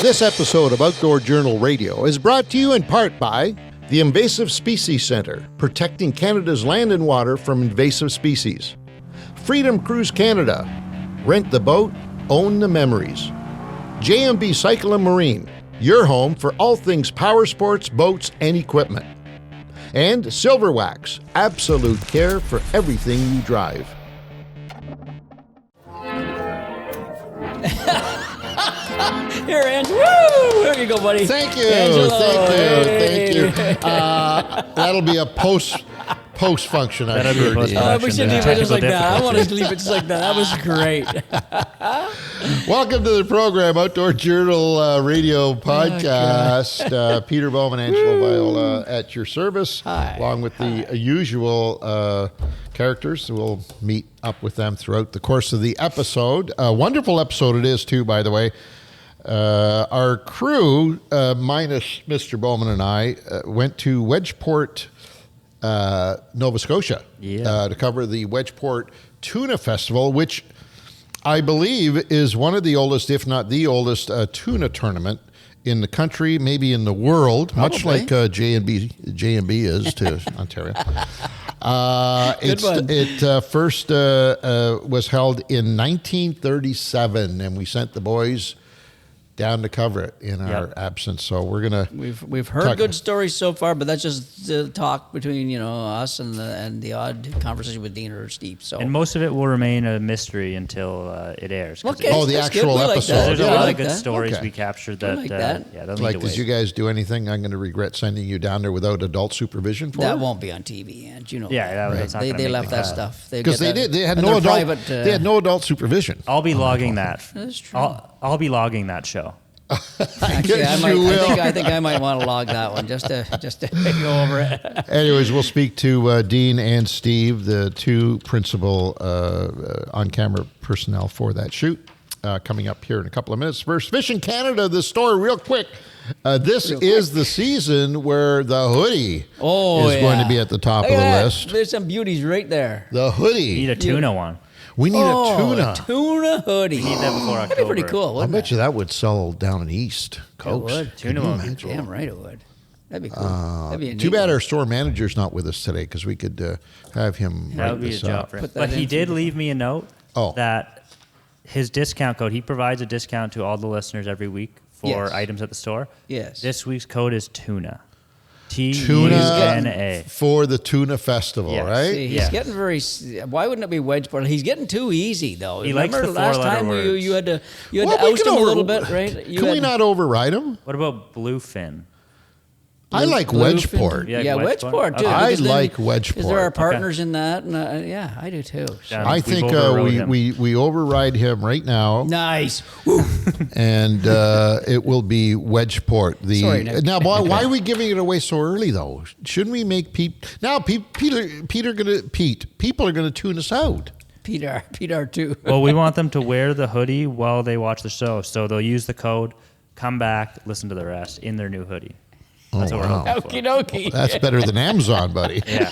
This episode of Outdoor Journal Radio is brought to you in part by the Invasive Species Centre, protecting Canada's land and water from invasive species. Freedom Cruise Canada, rent the boat, own the memories. J&B Cycle and Marine, your home for all things power sports, boats, and equipment. And Silver Wax, absolute care for everything you drive. Here, Angelo. Woo! There you go, buddy. Thank you. Angelo. Thank you. That'll be a post function, I'm That'll be sure. a post Dean. I wish you leave it just like that. I want to difficulties. leave it just like that. That was great. Welcome to the program, Outdoor Journal Radio Podcast. Peter Bowman, Angelo Viola at your service, along with the usual characters. We'll meet up with them throughout the course of the episode. A wonderful episode it is, too, by the way. Our crew, minus Mr. Bowman and I, went to Wedgeport, Nova Scotia, to cover the Wedgeport Tuna Festival, which I believe is one of the oldest, if not the oldest, tuna tournament in the country, maybe in the world, much like J&B is to Ontario. It first was held in 1937, and we sent the boys down to cover it in our absence. So we're gonna We've heard good stories so far, but that's just the talk between us and the odd conversation with Dean or Steve. So And most of it will remain a mystery until it airs. 'cause okay, Oh, the that's actual good. We like episode. that. There's Yeah, a I lot like of good that. stories Okay. we captured I that. like that. They'll like, need to did you wait. guys do anything? I'm going to regret sending you down there without adult supervision for That it? won't be on TV, and that's not they gonna make left the that cut. stuff Because they get that- did. They had and no their adult. private, They had no adult supervision. I'll be logging that. That's true. I'll be logging that show. Actually, Yes, you will. I think I might want to log that one just to go over it. Anyways, we'll speak to Dean and Steve, the two principal on-camera personnel for that shoot, coming up here in a couple of minutes. First, Fishing Canada, the store, real quick. This is the season where the hoodie is going to be at the top of the list. There's some beauties right there. The hoodie. Need a tuna one. We need a tuna. A tuna hoodie. Need that before That'd be pretty October. cool, I wouldn't bet you that would sell down in East Coast. would. Tuna Can you would be imagine? Damn right it would. That'd be cool. That'd be a Too neat bad one. our store manager's not with us today because we could have him That write would be a this job up. for him. Put that But he into did the- leave me a note Oh. that his discount code, he provides a discount to all the listeners every week for Yes. items at the store. Yes. This week's code is tuna. Tuna TUNA. for the Tuna Festival, Yes. right? See, he's Yeah. getting very. Why wouldn't it be Wedgeport? He's getting too easy though. He likes Remember the last four-letter time words. you had to We oust can him a little bit, right? Can we not override him? What about bluefin? I like Bluefin? Wedgeport. Yeah, Yeah, Wedgeport? Wedgeport too. Okay. I because then- like Because Wedgeport. there are partners in that, and yeah, I do too. So. Yeah. I We've think overrode him. we override him right now, Nice. Woo. and it will be Wedgeport. Sorry, Nick. Now, why are we giving it away so early though? Shouldn't we make people are gonna tune us out? Peter too. Well, we want them to wear the hoodie while they watch the show. So they'll use the code, come back, listen to the rest in their new hoodie. That's what we're hoping for. Okie dokie. That's better than Amazon, buddy. Yeah.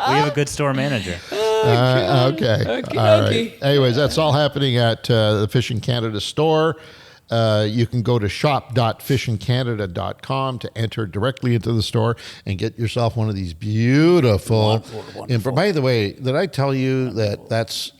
We have a good store manager. Okay. Okie All right. dokie. Anyways, that's all happening at the Fishing Canada store. You can go to shop.fishingcanada.com to enter directly into the store and get yourself one of these beautiful. Wonderful. By the way, did I tell you that that's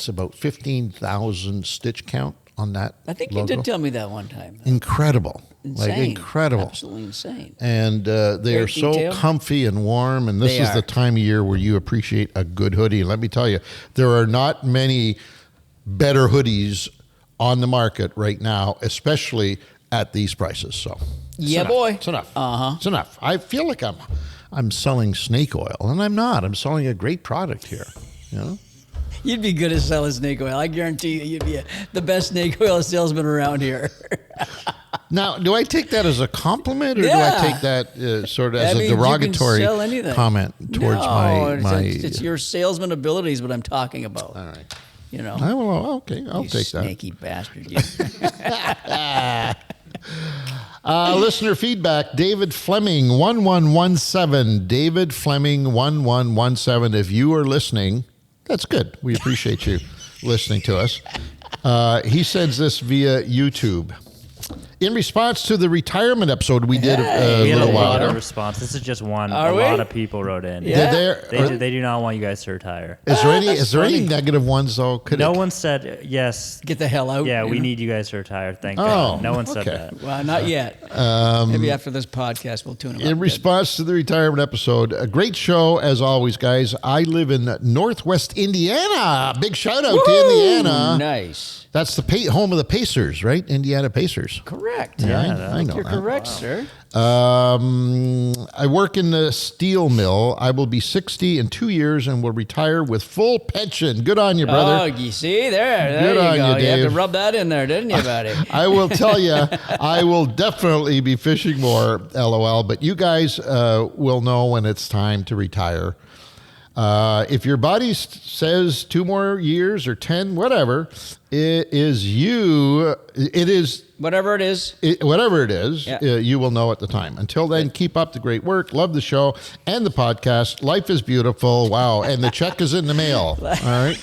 about 15,000 stitch count on that? I think logo? you did tell me that one time. Incredible. Insane. Like incredible. Absolutely insane. And they are Great so detail. comfy and warm. And this They is are. the time of year where you appreciate a good hoodie. And let me tell you, there are not many better hoodies on the market right now, especially at these prices. So, it's Yeah, enough. boy. It's enough. Uh-huh. It's enough. I feel like I'm selling snake oil, and I'm not. I'm selling a great product here. You know. You'd be good at selling snake oil. I guarantee you, you'd be the best snake oil salesman around here. Now, do I take that as a compliment, or Yeah. do I take that sort of as That a means you can derogatory sell anything. comment towards No, my? it's your salesman abilities what I'm talking about. All right. You know, Okay, I'll you take that. snaky bastard. You. Listener feedback, David Fleming, 1117. David Fleming, 1117. If you are listening, that's good. We appreciate you listening to us. He sends this via YouTube. In response to the retirement episode we did We a had a little while lot of ago. response. This is just one. Are a we? lot of people wrote in. Yeah. They do not want you guys to retire. Is there any? that's Is there any funny. negative ones though? Could No it? one said yes. Get the hell out. Yeah, you we know? need you guys to retire. Thank Oh, God. No one said okay. that. Well, not yet. Maybe after this podcast, we'll tune them In up. response to the retirement episode, a great show as always, guys. I live in Northwest Indiana. Big shout out to Indiana. Nice. That's the home of the Pacers, right? Indiana Pacers. Correct. Yeah, I know You're that. correct, sir. I work in the steel mill. I will be 60 in 2 years and will retire with full pension. Good on you, Oh, brother. you see there. Good There on you go. you, You had to Dave. rub that in there, didn't you, buddy? I will tell you, I will definitely be fishing more, LOL, but you guys will know when it's time to retire. If your body says 2 more years or 10, whatever, it is Whatever it is. whatever it is, Yeah. you will know at the time. Until then, keep up the great work. Love the show and the podcast. Life is beautiful. Wow. And the check is in the mail. All right.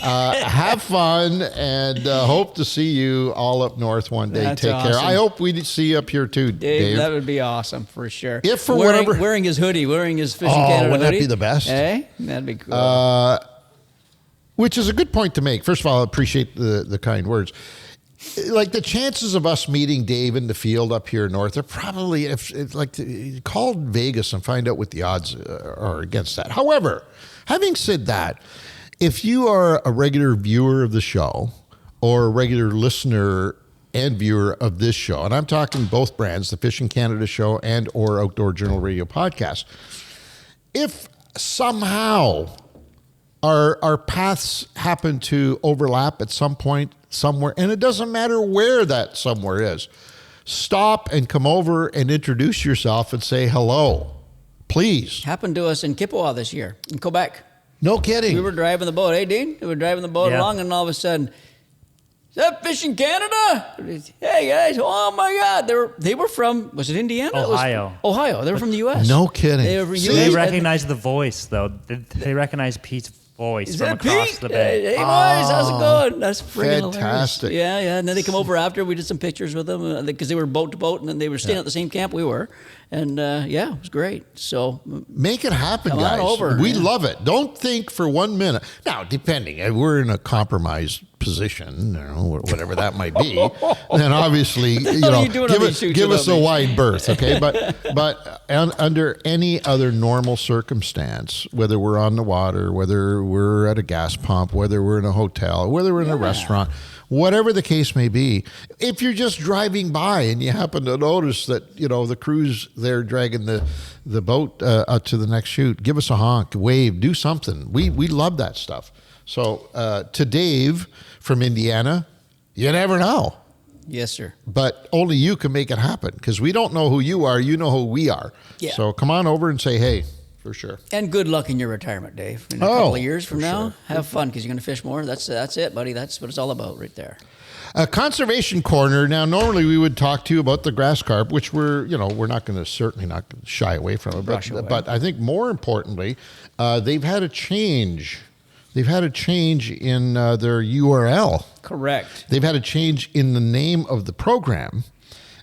Have fun and hope to see you all up north one day. That's Take care. awesome. I hope we see you up here too, Dave. That would be awesome for sure. If for wearing, whatever- wearing his hoodie, wearing his Fishing Oh, Canada wouldn't that hoodie. be the best? Eh? That'd be cool. Which is a good point to make. First of all, I appreciate the kind words. Like the chances of us meeting Dave in the field up here north are probably, if like, call Vegas and find out what the odds are against that. However, having said that, if you are a regular viewer of the show or a regular listener and viewer of this show, and I'm talking both brands, the Fishing Canada show and or Outdoor Journal Radio podcast, if somehow our paths happen to overlap at some point somewhere, and it doesn't matter where that somewhere is, stop and come over and introduce yourself and say hello, please. Happened to us in Kippawa this year, in Quebec. No kidding. We were driving the boat. Hey, Dean? We were driving the boat Yeah. along, and all of a sudden, is that Fishing Canada? Hey, guys. Oh, my God. They were from, was it Indiana? It was- Ohio. Ohio. They were from the U.S. No kidding. They were from See? US. They And- recognize the voice, though. They recognize Pete's voice Is from that across Pete? the bay. Hey, boys, how's it going? That's freaking Fantastic. hilarious. Yeah. And then they come over after. We did some pictures with them because they were boat to boat, and then they were staying at the same camp we were. And yeah, it was great. So Make it happen, Come on guys. over, We yeah. love it. Don't think for 1 minute. Now, depending, if we're in a compromised position, you know, whatever that might be, then obviously, you hell are know, you doing on these shoots give us a without me? wide berth, okay? But under any other normal circumstance, whether we're on the water, whether we're at a gas pump, whether we're in a hotel, whether we're in a restaurant, whatever the case may be, if you're just driving by and you happen to notice that, you know, the crew's there dragging the boat out to the next shoot, give us a honk, wave, do something. We love that stuff. So to Dave from Indiana, you never know. yes, sir. But only you can make it happen because we don't know who you are. You know who we are. Yeah. So come on over and say, hey, for sure. And good luck in your retirement, Dave. In a Oh, couple of years from for now, sure. have fun because you're going to fish more. That's it, buddy. That's what it's all about right there. Conservation corner. Now, normally we would talk to you about the grass carp, which we're not going to certainly not gonna shy away from it. Brush away. But I think more importantly, they've had a change. They've had a change in their URL. Correct. They've had a change in the name of the program.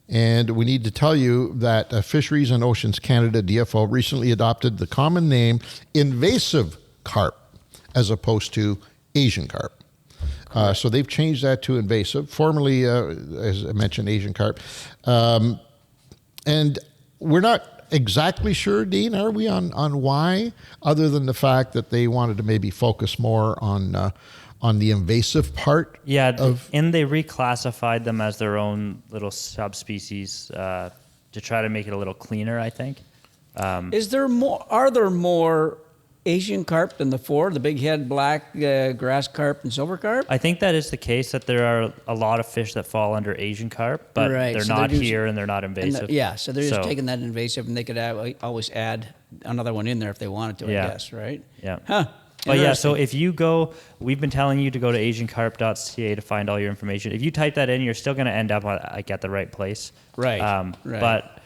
And we need to tell you that Fisheries and Oceans Canada, DFO, recently adopted the common name invasive carp as opposed to Asian carp. So they've changed that to invasive, formerly, as I mentioned, Asian carp. And we're not exactly sure, Dean, are we, on why, other than the fact that they wanted to maybe focus more on the invasive part? Yeah, of and they reclassified them as their own little subspecies to try to make it a little cleaner, I think. Is there more? Are there more Asian carp than the big head black grass carp and silver carp? I think that is the case, that there are a lot of fish that fall under Asian carp, but Right, they're so not they're just- here and they're not invasive. So they're just taking that invasive, and they could always add another one in there if they wanted to. Yeah. I guess, right? Yeah. Huh. But yeah, so Interesting. if you go, we've been telling you to go to asiancarp.ca to find all your information. If you type that in, you're still going to end up at the right place. Right, right. But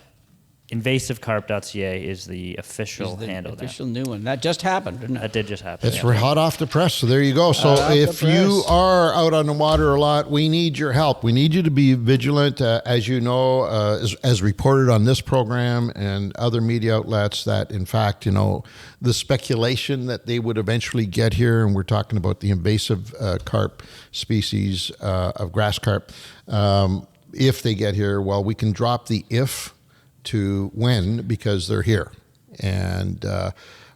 invasivecarp.ca is the official handle. Official new one. That just happened, didn't it? That did just happen. It's hot off the press, so there you go. So if you are out on the water a lot, we need your help. We need you to be vigilant, as you know, as reported on this program and other media outlets, that in fact, the speculation that they would eventually get here, and we're talking about the invasive carp species of grass carp, if they get here, well, we can drop the if to when, because they're here. And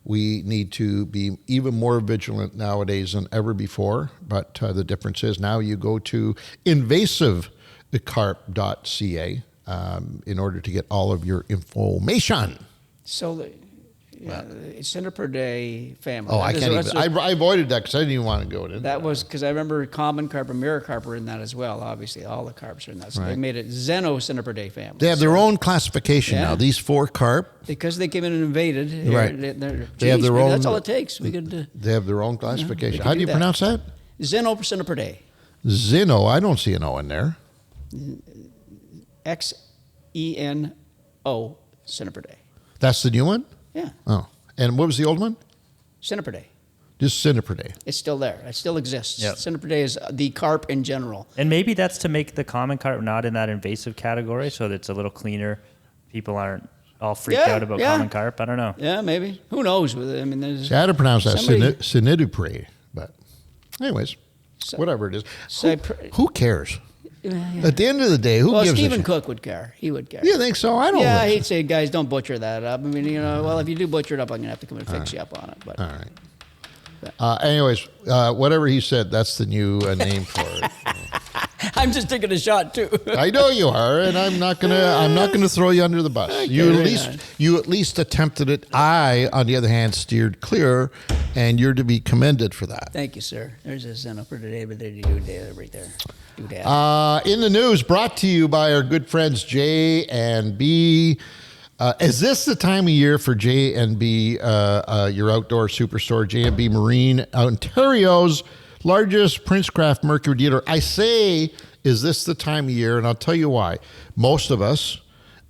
we need to be even more vigilant nowadays than ever before. But the difference is now you go to invasivecarp.ca in order to get all of your information. So center per day family. Oh, I can't even. I avoided that because I didn't even want to go into that. That was because I remember common carp and mirror carp were in that as well. Obviously, all the carps are in that. So they made it Zeno center per day family. They have their own classification now. These 4 carp. Because they came in and invaded. Right. They have their own. That's all it takes. We could. They have their own classification. How do you pronounce that? Zeno center per day. Zeno. I don't see an O in there. XENO center per day. That's the new one? Yeah. Oh. And what was the old one? Center per day. Just center per day. It's still there. It still exists. Yep. Center per day is the carp in general. And maybe that's to make the common carp not in that invasive category, so that it's a little cleaner. People aren't all freaked out about common carp. I don't know. Yeah, maybe. Who knows? I mean, there's. See, I had to pronounce that Cinidupre, but anyways, whatever it is. Who cares? At the end of the day, who gives a shit? Stephen Cook would care. He would care. You think so? I don't. Yeah, he'd say, guys, don't butcher that up. I mean, well, if you do butcher it up, I'm going to have to come and fix you up on it. But. All right. Anyways, whatever he said, that's the new name for it. I'm just taking a shot too. I know you are, and I'm not gonna throw you under the bus. Okay, you at least attempted it. I, on the other hand, steered clear, and you're to be commended for that. Thank you, sir. There's a Zeno for today, but they do right there. In the news, brought to you by our good friends J&B. Is this the time of year for J&B, your outdoor superstore, J&B Marine, Ontario's largest Princecraft Mercury dealer? I say, is this the time of year? And I'll tell you why. Most of us,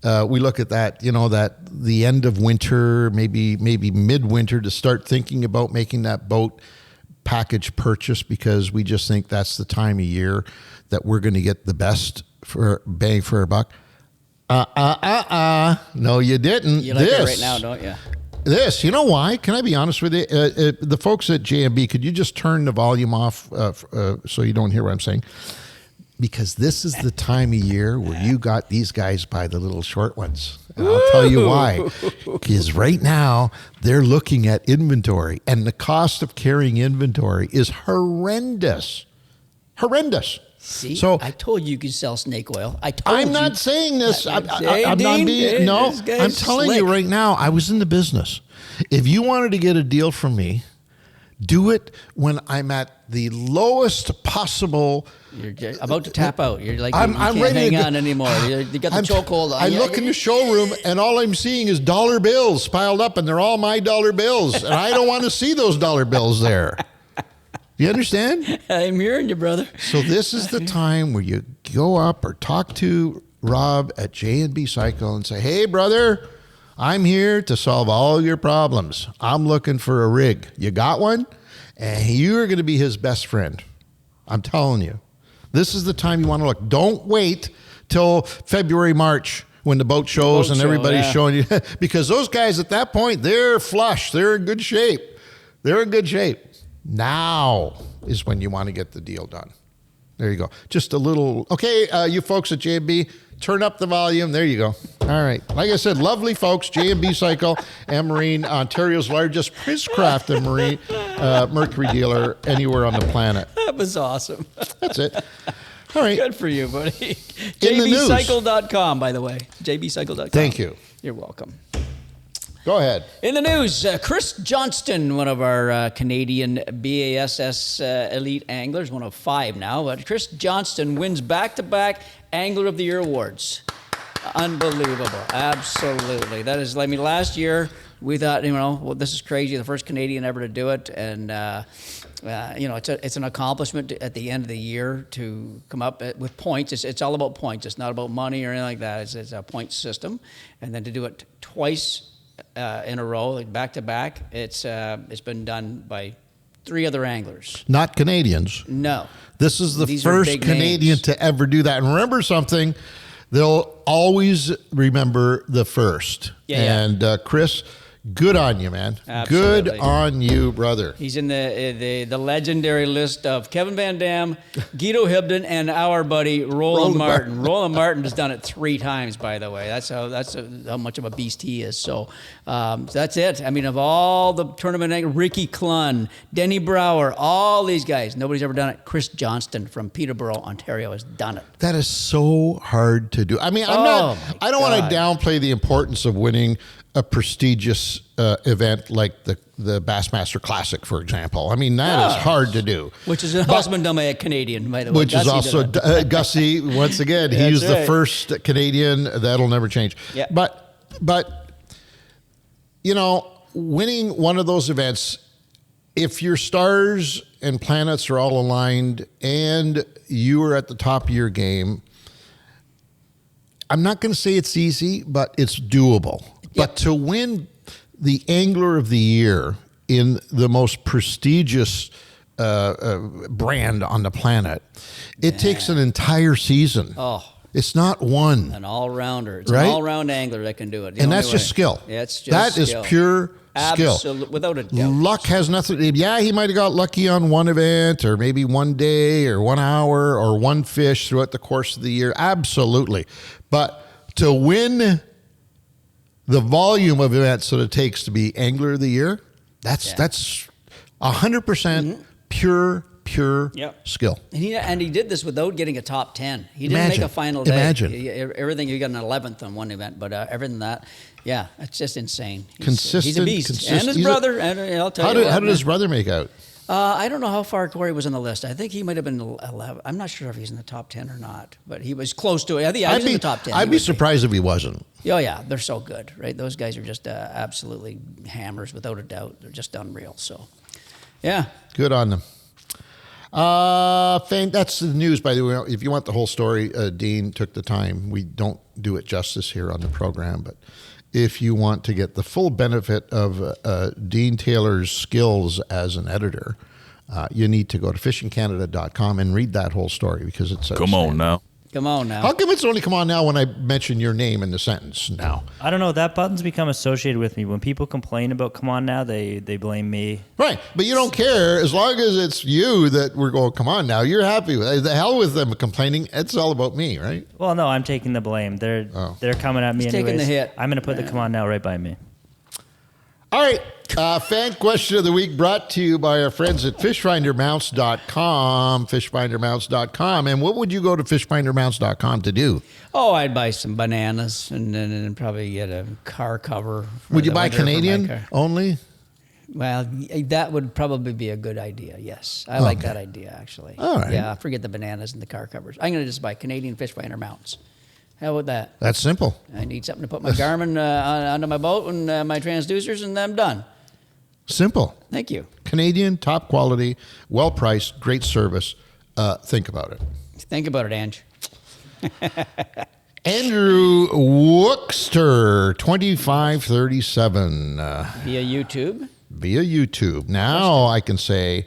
we look at that, that the end of winter, maybe midwinter, to start thinking about making that boat package purchase, because we just think that's the time of year that we're going to get the best for bang for our buck. No, you didn't. You like it right now, don't you? This, you know why? Can I be honest with you? The folks at J&B, could you just turn the volume off so you don't hear what I'm saying? Because this is the time of year where you got these guys buy the little short ones. And I'll tell you why. Because right now, they're looking at inventory, and the cost of carrying inventory is horrendous. Horrendous. See, so I told you could sell snake oil. I'm not saying this. I'm not being. No, I'm telling you right now. I was in the business. If you wanted to get a deal from me, do it when I'm at the lowest possible. You're about to tap out. You're like, I'm you can't ready hang to on anymore. You got the chokehold on. I look in the showroom, and all I'm seeing is dollar bills piled up, and they're all my dollar bills, and I don't want to see those dollar bills there. You understand? I'm hearing you, brother. So this is the time where you go up or talk to Rob at J&B Cycle and say, hey, brother, I'm here to solve all your problems. I'm looking for a rig. You got one? And you're going to be his best friend. I'm telling you. This is the time you want to look. Don't wait till February, March, when the boat shows and everybody's showing you. Because those guys at that point, they're flush. They're in good shape. They're in good shape. Now is when you want to get the deal done. There you go. Just a little. Okay, you folks at J&B, turn up the volume. There you go. All right. Like I said, lovely folks, J&B Cycle and Marine, Ontario's largest Princecraft and Marine Mercury dealer anywhere on the planet. That was awesome. That's it. All right. Good for you, buddy. JBcycle.com, by the way. JBcycle.com. Thank you. You're welcome. Go ahead. In the news, Chris Johnston, one of our Canadian BASS elite anglers, one of 5 now, but Chris Johnston wins back-to-back Angler of the Year awards. Unbelievable. Absolutely. That is, last year, We thought, well, this is crazy. The first Canadian ever to do it, and it's an accomplishment at the end of the year to come up with points. It's all about points. It's not about money or anything like that. It's a point system, and then to do it twice in a row, like back to back, it's been done by 3 other anglers. Not Canadians. No. This is the first Canadian to ever do that. And remember something, they'll always remember the first. And Chris, good on you, man. Absolutely. Good on you, brother. He's in the legendary list of Kevin Van Dam, Guido Hibden, and our buddy Roland Martin. Roland Martin has done it 3 times, by the way. That's how much of a beast he is. So that's it. I mean, of all the tournament anglers, Ricky Clunn, Denny Brower, all these guys, nobody's ever done it. Chris Johnston from Peterborough, Ontario, has done it. That is so hard to do. I mean, I don't want to downplay the importance of winning a prestigious event like the Bassmaster Classic, for example. I mean, that is hard to do. Which is also been done by a Canadian, by the way. Which Gussie is also Gussie, once again, he's the first Canadian. That'll never change. Yeah. But winning one of those events, if your stars and planets are all aligned and you are at the top of your game, I'm not going to say it's easy, but it's doable. But to win the Angler of the Year in the most prestigious brand on the planet, it takes an entire season. Oh. It's not one. An all-rounder. It's right? an all-round angler that can do it. And that's just skill. Yeah, it's just that skill. Is pure skill. Absolutely, without a doubt. Luck has nothing. Yeah, he might have got lucky on one event or maybe one day or 1 hour or one fish throughout the course of the year. Absolutely. But to win the volume of events that it takes to be Angler of the Year, that's 100% pure skill. And he did this without getting a top 10. He didn't make a final day. Everything, he got an 11th on one event, but everything that, it's just insane. He's a beast. And his brother, and I'll tell you. How did his brother make out? I don't know how far Corey was on the list. I think he might have been 11. I'm not sure if he's in the top 10 or not, but he was close to it. I think he was in the top 10. I'd be surprised if he wasn't. Oh, yeah. They're so good, right? Those guys are just absolutely hammers, without a doubt. They're just unreal. So, yeah. Good on them. That's the news, by the way. If you want the whole story, Dean took the time. We don't do it justice here on the program, but if you want to get the full benefit of Dean Taylor's skills as an editor, you need to go to fishingcanada.com and read that whole story because it's Come on now. How come it's only come on now when I mention your name in the sentence now? I don't know. That button's become associated with me. When people complain about come on now, they blame me. Right. But you don't care. As long as it's you that we're going, come on now, you're happy with it. The hell with them complaining. It's all about me, right? Well, no, I'm taking the blame. They're coming at me anyways. Taking the hit. I'm going to put the come on now right by me. All right. Fan question of the week brought to you by our friends at fishfindermounts.com, fishfindermounts.com. And what would you go to fishfindermounts.com to do? Oh, I'd buy some bananas and then probably get a car cover. Would you buy Canadian only? Well, that would probably be a good idea, yes. I like that idea, actually. All right. Yeah, forget the bananas and the car covers. I'm going to just buy Canadian Fish Finder mounts. How about that? That's simple. I need something to put my Garmin onto my boat and my transducers, and I'm done. Simple. Thank you. Canadian, top quality, well priced, great service. Think about it. Think about it, Ange. Andrew Wookster, 2537. Via YouTube. Now I can say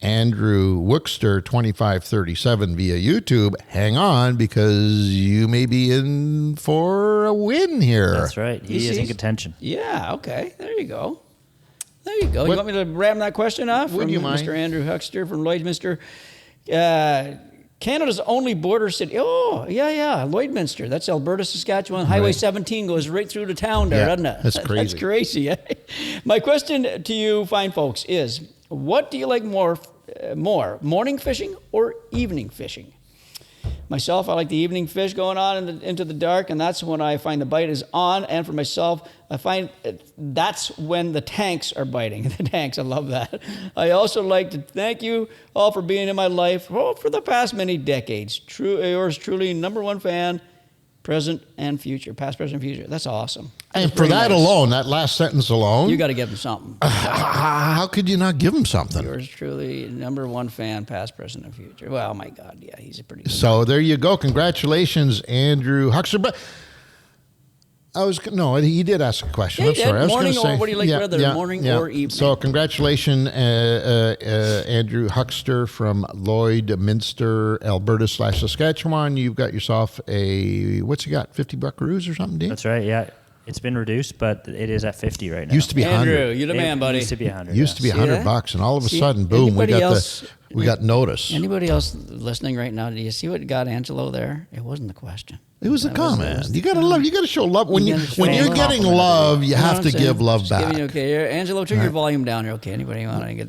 Andrew Wookster, 2537 via YouTube. Hang on, because you may be in for a win here. That's right. He is in contention. Yeah, okay. There you go. You want me to ram that question off? Would you mind? Mr. Andrew Huckster from Lloydminster. Canada's only border city. Oh, yeah. Lloydminster. That's Alberta, Saskatchewan. Highway 17 goes right through to town there, doesn't it? That's crazy. That's crazy. My question to you fine folks is, what do you like more, morning fishing or evening fishing? Myself, I like the evening fish going on into the dark, and that's when I find the bite is on. And for myself, I find that's when the tanks are biting. The tanks, I love that. I also like to thank you all for being in my life for the past many decades. Yours truly, #1 fan, present and future, past, present, future. That's awesome. And for that alone, that last sentence alone, You got to give him something. how could you not give him something? Yours truly, #1 fan, past, present, and future. Well, my God, yeah, he's a pretty good So there you go. Congratulations, Andrew Huxter. But he did ask a question. Yeah, I'm sorry. I was morning gonna say, or what do you like better, morning or evening? So congratulations, Andrew Huxter from Lloydminster, Alberta /Saskatchewan. You've got yourself what's he got, 50 buckaroos or something, Dean? That's right. Yeah, it's been reduced, but it is at 50 right now. Used to be 100. Andrew, you're the man, buddy. Used to be 100. Used to be $100, and all of a sudden, boom, we got notice. Anybody else listening right now? Do you see what got Angelo there? It wasn't the question. It was a comment. You got to love. You got to show love when you're love. getting love. You have to give love back. Okay, Angelo, turn your volume down here. Okay, anybody want to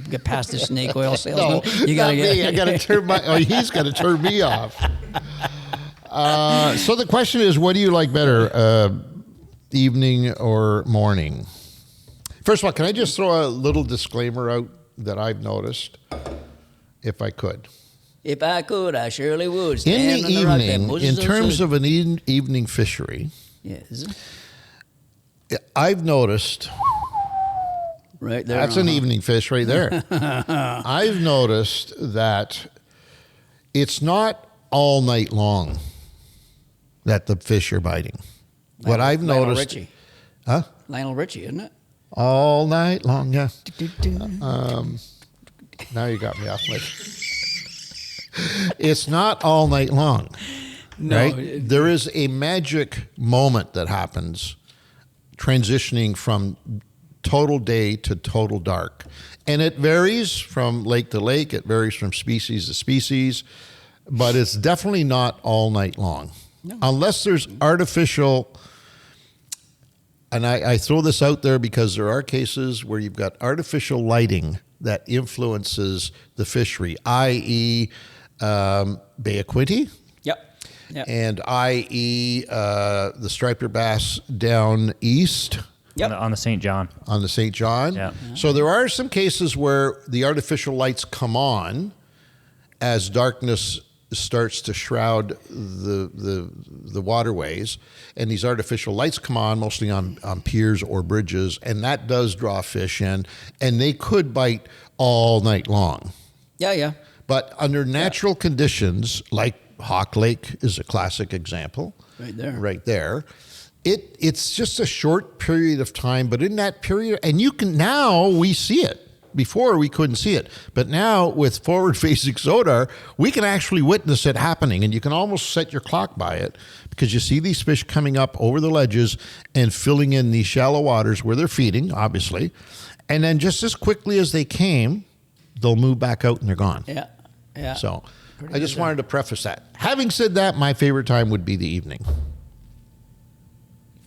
get past the snake oil salesman? No, you got to get. I got to turn my. He's got to turn me off. So the question is, what do you like better, evening or morning? First of all, can I just throw a little disclaimer out that I've noticed, if I could? If I could, I surely would. In the evening, in terms of an evening fishery, yes, I've noticed. Right there. That's an evening fish right there. I've noticed that it's not all night long that the fish are biting. What I've noticed. Richie. Huh? Lionel Richie, isn't it? All night long, yeah. Now you got me off my. It's not all night long. No. Right? There is a magic moment that happens transitioning from total day to total dark. And it varies from lake to lake. It varies from species to species. But it's definitely not all night long. No. Unless there's artificial, and I throw this out there because there are cases where you've got artificial lighting that influences the fishery, i.e., Bay of Quinte. Yep. And i.e. The striper bass down east. Yep. On the St. John. On the St. John. Yeah. So there are some cases where the artificial lights come on as darkness starts to shroud the waterways, and these artificial lights come on mostly on piers or bridges, and that does draw fish in, and they could bite all night long. Yeah. But under natural conditions, like Hawk Lake is a classic example. Right there. It's just a short period of time, but in that period, and now we see it. Before we couldn't see it, but now with forward-facing SODAR, we can actually witness it happening, and you can almost set your clock by it because you see these fish coming up over the ledges and filling in these shallow waters where they're feeding, obviously, and then just as quickly as they came, they'll move back out and they're gone. Yeah. So I just wanted to preface that. Having said that, my favorite time would be the evening.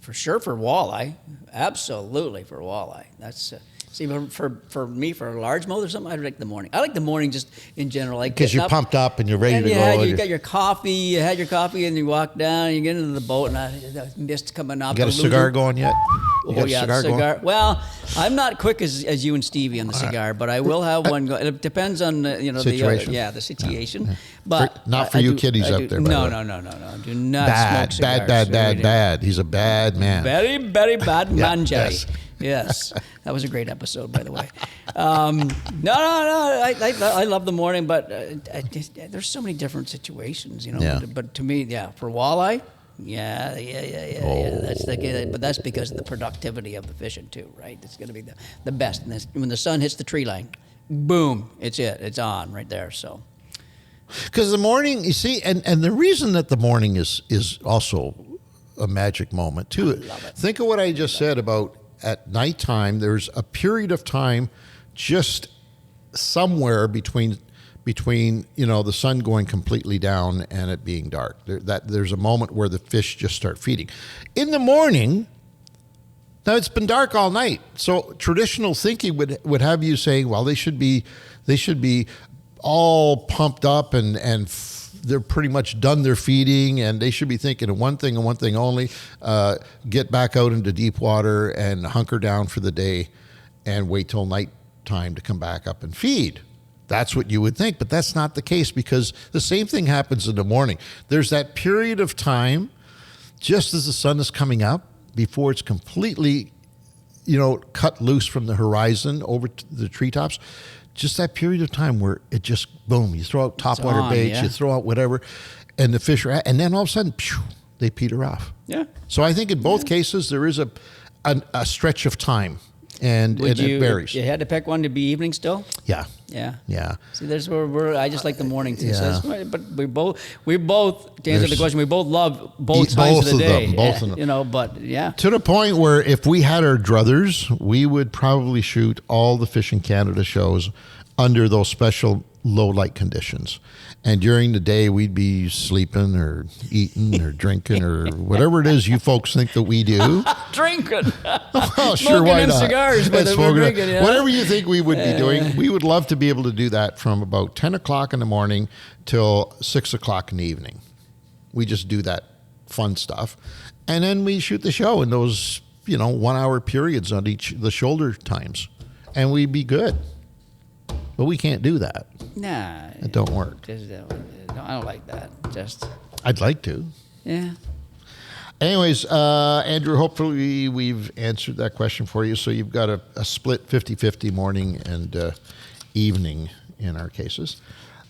For sure, for walleye, absolutely for walleye. That's. See, for me, for a largemouth or something, I like the morning. I like the morning just in general. Because you're pumped up and you're ready to go. You got your coffee, you had your coffee, and you walk down, and you get into the boat, and the mist coming up. You got a cigar going yet? Cigar. Well, I'm not quick as you and Stevie on the cigar, but I will have one. It depends on the situation. The situation. Yeah. But not for you kiddies out there. No. Do not smoke cigars. Bad. He's a bad man. Very, very bad man, Jerry. Yes. Yes, that was a great episode, by the way. No. I love the morning, but there's so many different situations, Yeah. But to me, for walleye, yeah. But that's because of the productivity of the fishing too, right? It's going to be the best. And when the sun hits the tree line, boom, it's on right there. So. Because the morning, you see, and the reason that the morning is also a magic moment too. I love it. Think of what I just said about. At nighttime, there's a period of time just somewhere between the sun going completely down and it being dark. There's a moment where the fish just start feeding. In the morning, now it's been dark all night. So traditional thinking would have you saying, well, they should be all pumped up and they're pretty much done their feeding, and they should be thinking of one thing and one thing only, get back out into deep water and hunker down for the day and wait till night time to come back up and feed. That's what you would think, but that's not the case because the same thing happens in the morning. There's that period of time just as the sun is coming up before it's completely, cut loose from the horizon over to the treetops. Just that period of time where it just, boom, you throw out topwater baits, you throw out whatever, and the fish are, and then all of a sudden, they peter off. Yeah. So I think in both cases, there is a stretch of time, and it varies. You had to pick one to be evening still? Yeah. Yeah. Yeah. See, there's where I just like the morning too. Yeah. So but we both, to answer the question, we both love both times of the day. Both of them. But yeah. To the point where if we had our druthers, we would probably shoot all the Fishing Canada shows under those special low light conditions. And during the day, we'd be sleeping or eating or drinking or whatever it is you folks think that we do. Drinking. Well, sure, why not? Cigars, but we're drinking, yeah. Whatever you think we would be doing, we would love to be able to do that from about 10 o'clock in the morning till 6 o'clock in the evening. We just do that fun stuff. And then we shoot the show in those, 1 hour periods on the shoulder times. And we'd be good. But we can't do that. Nah. It don't work. I don't like that. I'd like to. Yeah. Anyways, Andrew, hopefully we've answered that question for you. So you've got a split 50-50 morning and evening in our cases.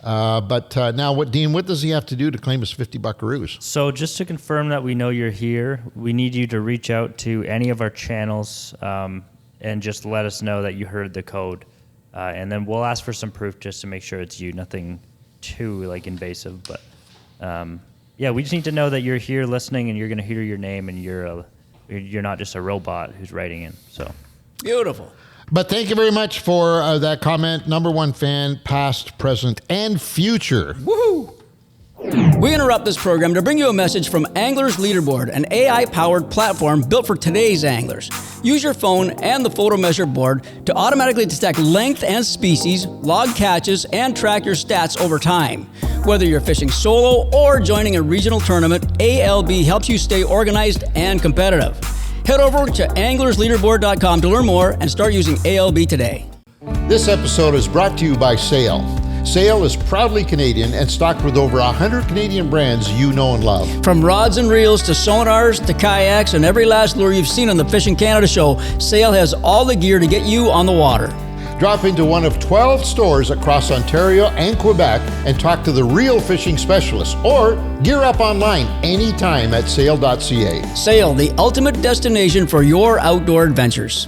But now, Dean, what does he have to do to claim his 50 buckaroos? So just to confirm that we know you're here, we need you to reach out to any of our channels and just let us know that you heard the code. And then we'll ask for some proof just to make sure it's you. Nothing too invasive, but we just need to know that you're here listening and you're going to hear your name and you're not just a robot who's writing in. So beautiful. But thank you very much for that comment. Number one fan, past, present, and future. Woohoo! We interrupt this program to bring you a message from Anglers Leaderboard, an AI-powered platform built for today's anglers. Use your phone and the photo measure board to automatically detect length and species, log catches, and track your stats over time. Whether you're fishing solo or joining a regional tournament, ALB helps you stay organized and competitive. Head over to anglersleaderboard.com to learn more and start using ALB today. This episode is brought to you by Sail. Sail is proudly Canadian and stocked with over 100 Canadian brands you know and love. From rods and reels to sonars to kayaks and every last lure you've seen on the Fishing Canada show, Sail has all the gear to get you on the water. Drop into one of 12 stores across Ontario and Quebec and talk to the real fishing specialists, or gear up online anytime at sail.ca. Sail, the ultimate destination for your outdoor adventures.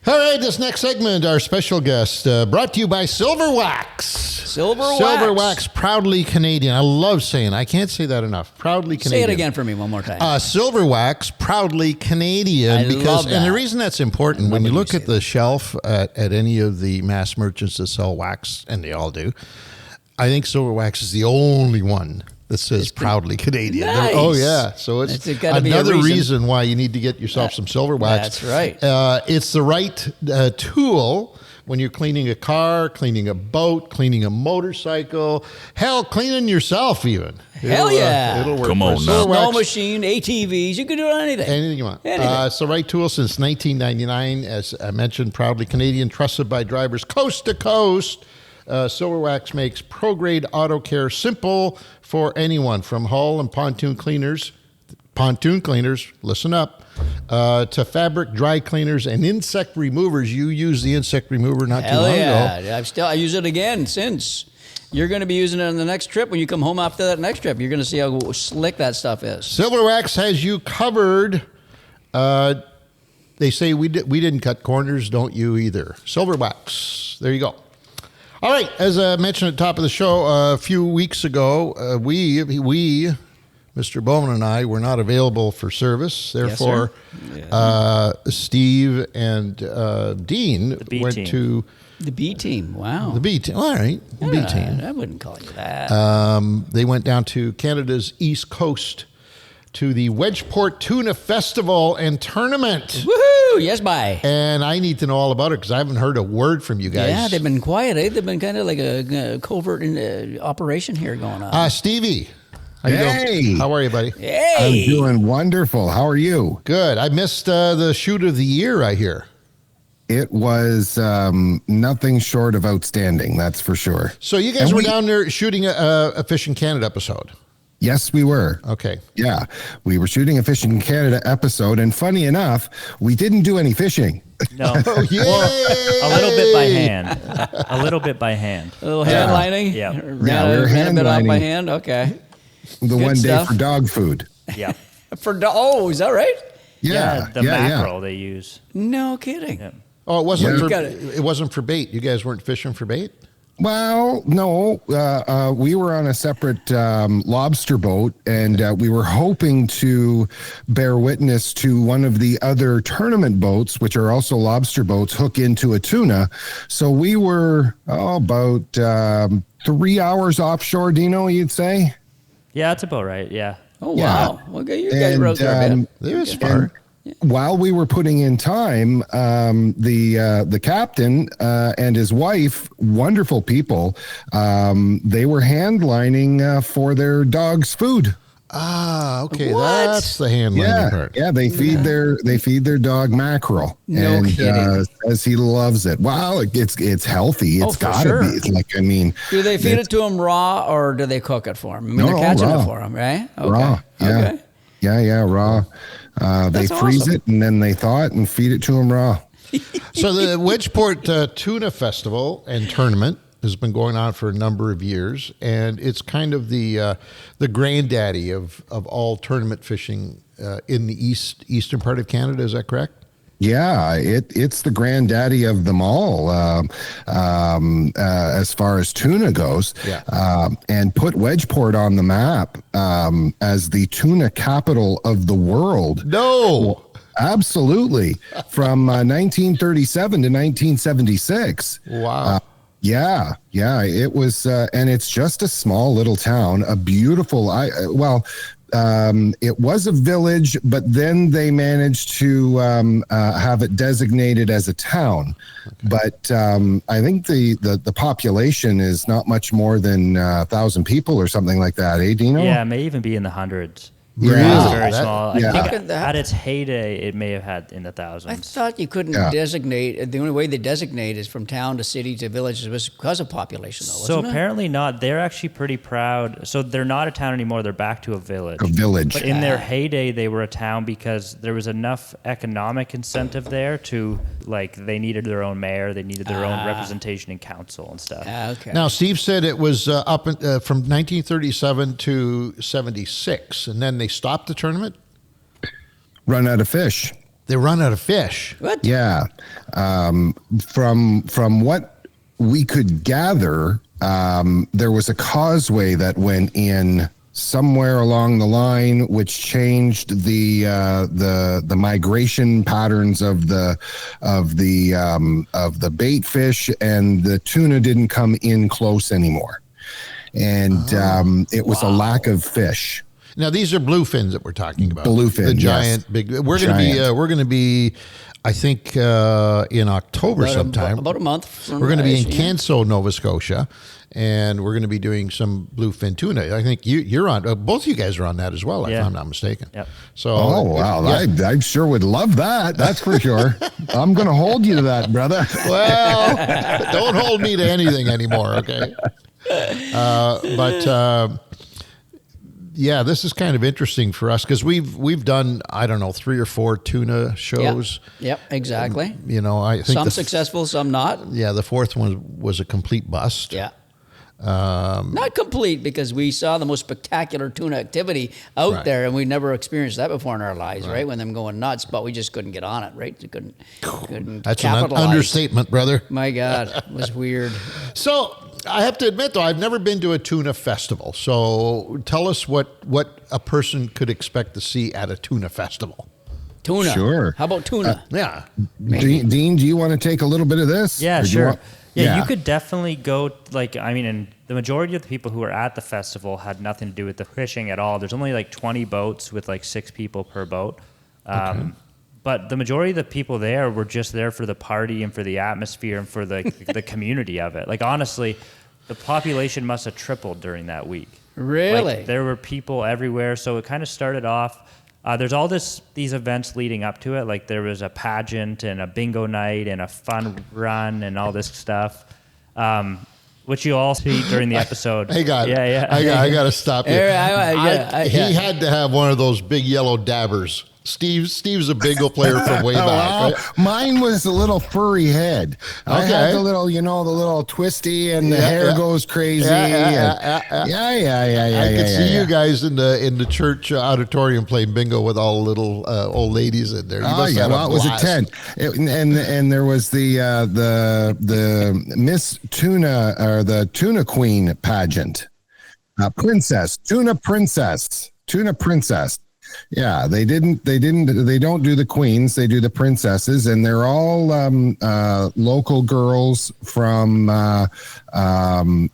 All right, this next segment, our special guest, brought to you by Silver Wax. Silver Wax, proudly Canadian. I love saying, I can't say that enough. Proudly Canadian. Say it again for me one more time. Silver Wax, proudly Canadian. Love that. And the reason that's important, when you look at the shelf at any of the mass merchants that sell wax, and they all do, I think Silver Wax is the only one that says proudly Canadian. Nice. Oh, yeah. So it's another reason why you need to get yourself some Silver Wax. That's right. It's the right tool when you're cleaning a car, cleaning a boat, cleaning a motorcycle, hell, cleaning yourself even. Hell yeah. It'll work. Come on now. Snow machine, ATVs, you can do anything. Anything you want. It's the right tool since 1999. As I mentioned, proudly Canadian, trusted by drivers coast to coast. Silver Wax makes pro-grade auto care simple for anyone, from hull and pontoon cleaners, listen up, to fabric dry cleaners and insect removers. You used the insect remover not too long ago. I use it again since. You're going to be using it on the next trip. When you come home after that next trip, you're going to see how slick that stuff is. Silver Wax has you covered. They say we didn't cut corners, don't you either. Silver Wax. There you go. All right, as I mentioned at the top of the show, a few weeks ago, we, Mr. Bowman and I, were not available for service. Therefore, Steve and Dean went to... The B team, wow. The B team, all right, the B team. I wouldn't call you that. They went down to Canada's East Coast to the Wedgeport Tuna Festival and Tournament. Woohoo! Yes, bye. And I need to know all about it because I haven't heard a word from you guys. Yeah, they've been quiet, eh? They've been kind of like a covert operation here going on. Stevie. How are you, buddy? Hey. I'm doing wonderful. How are you? Good. I missed the shoot of the year, I hear. It was nothing short of outstanding, that's for sure. So you guys were down there shooting a Fishing Canada episode. Yes, we were. Okay. Yeah, we were shooting a Fishing in Canada episode, and funny enough, we didn't do any fishing. No. Oh, yay! Well, a little bit by hand. A little bit by hand. A little hand lining? Yeah. Yeah, we were ran hand a bit off by lining. hand? Okay. The Good one stuff. day for dog food. Yeah. Is that right? Yeah, The mackerel they use. No kidding. Yeah. Oh, it wasn't Yeah. for Got it. it wasn't for bait. You guys weren't fishing for bait? Well, no, we were on a separate lobster boat, and we were hoping to bear witness to one of the other tournament boats, which are also lobster boats, hook into a tuna. So we were about 3 hours offshore, Dino, you'd say? Yeah, that's about right. Yeah. Oh, Yeah. wow. Okay, you guys were out there a bit. It was smart. While we were putting in time, the captain and his wife, wonderful people, they were hand lining for their dog's food. Ah, okay. What? That's the hand lining Yeah, part. yeah. They feed their dog mackerel, No and kidding. says he loves it. Wow, it's healthy. It's for gotta sure. be. It's like, I mean, Do they feed it to him raw or do they cook it for him? I mean, No, they're catching raw. it for him, right? Okay. raw. Yeah, Okay. yeah, raw. They That's freeze awesome. it and then they thaw it and feed it to him raw. So the Wedgeport Tuna Festival and Tournament has been going on for a number of years, and it's kind of the granddaddy of all tournament fishing in the eastern part of Canada. Is that correct? Yeah, it's the granddaddy of them all as far as tuna goes. Yeah. And put Wedgeport on the map as the tuna capital of the world. No. Absolutely. From 1937 to 1976. Wow. Yeah, it was, and it's just a small little town, a beautiful, it was a village, but then they managed to have it designated as a town. Okay. But I think the population is not much more than 1,000 people or something like that, eh, Dino? Yeah, it may even be in the hundreds. Really? It's very That- small. yeah. I How think could that- at its heyday, it may have had in the I thousands. thought you couldn't Yeah. designate. The only way they designate is from town to city to village was because of population, though, So wasn't it? apparently not. They're actually pretty proud. So they're not a town anymore. They're back to a village. A village. But in their heyday, they were a town because there was enough economic incentive there to, like, they needed their own mayor, they needed their own representation in council and stuff. Okay. Now, Steve said it was from 1937 to 76, and then they stopped the tournament. Run out of fish. They run out of fish. What? Yeah. From what we could gather, there was a causeway that went in somewhere along the line, which changed the migration patterns of the bait fish, and the tuna didn't come in close anymore, and it was a lack of fish. Now these are bluefins that we're talking about. Bluefin, the yes. giant big. We're going to be, I think, in October sometime. About a month. From We're going to be in yeah. Canso, Nova Scotia, and we're going to be doing some bluefin tuna. I think you're on. Both of you guys are on that as well, if Yeah. I'm not mistaken. Yep. So. Oh, wow. yeah. I sure would love that. That's for sure. I'm going to hold you to that, brother. Well, don't hold me to anything anymore, okay? Yeah, this is kind of interesting for us because we've done, I don't know, 3 or 4 tuna shows. Yep, exactly. You know, I think Some successful, some not. Yeah, the 4th one was a complete bust. Yeah. Not complete because we saw the most spectacular tuna activity out Right. there, and we never experienced that before in our lives, right? When them going nuts, but we just couldn't get on it, right? We couldn't That's an capitalize. understatement, brother. My God, it was weird. So I have to admit, though, I've never been to a tuna festival. So tell us what a person could expect to see at a tuna festival. Tuna. Sure. How about tuna? Yeah. Dean, do you want to take a little bit of this? Yeah, Or do you sure. want- Yeah, you could definitely go, and the majority of the people who were at the festival had nothing to do with the fishing at all. There's only like 20 boats with like 6 people per boat. But the majority of the people there were just there for the party and for the atmosphere and for the community of it. Like, honestly, the population must have tripled during that week. Really? Like, there were people everywhere. So it kind of started off. There's all these events leading up to it. Like, there was a pageant and a bingo night and a fun run and all this stuff. which you all see during the episode. Hey, guys. Yeah. I got to stop you. Yeah, He had to have one of those big yellow dabbers. Steve's a bingo player from way back. Well, Right? mine was a little furry head. I had Okay. the little, the little twisty, and the hair goes crazy. Yeah. Yeah. I could see you guys in the church auditorium playing bingo with all the little old ladies in there. You Oh must yeah, have well, it was a blast. tent, and there was the Miss Tuna or the Tuna Queen pageant, Tuna Princess. Yeah, they don't do the queens, they do the princesses, and they're all local girls from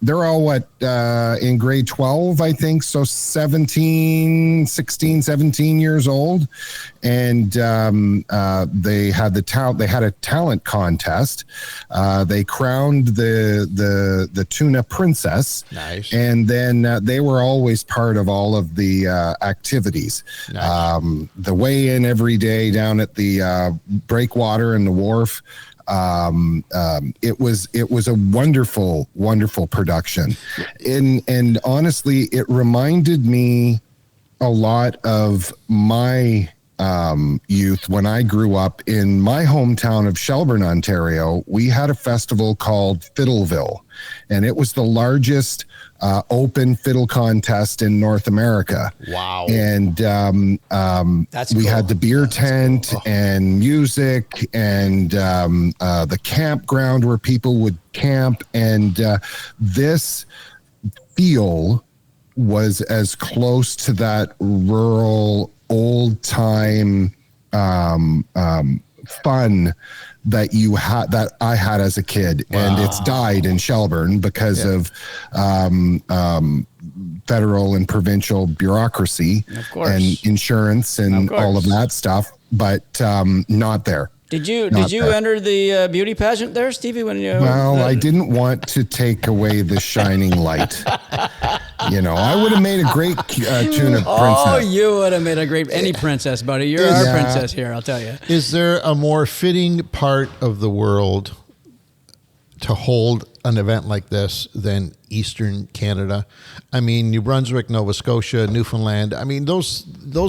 they're all in grade 12, I think, so 16, 17 years old, and they had a talent contest. They crowned the tuna princess. Nice. And then they were always part of all of the activities. Nice. The weigh-in every day down at the breakwater and the wharf. It was a wonderful production, and honestly, it reminded me a lot of my youth when I grew up in my hometown of Shelburne, Ontario. We had a festival called Fiddleville, and it was the largest open fiddle contest in North America. Wow. And That's we cool. had the beer tent and music and the campground where people would camp. And this feel was as close to that rural, old time fun that I had as a kid. Wow. And it's died in Shelburne because of federal and provincial bureaucracy and insurance and all of that stuff, but not there. Did you enter the beauty pageant there, Stevie? I didn't want to take away the shining light. I would have made a great tuna princess. Oh, you would have made a great any princess, buddy. You're our princess here, I'll tell you. Is there a more fitting part of the world to hold an event like this than Eastern Canada? I mean, New Brunswick, Nova Scotia, Newfoundland. I mean, those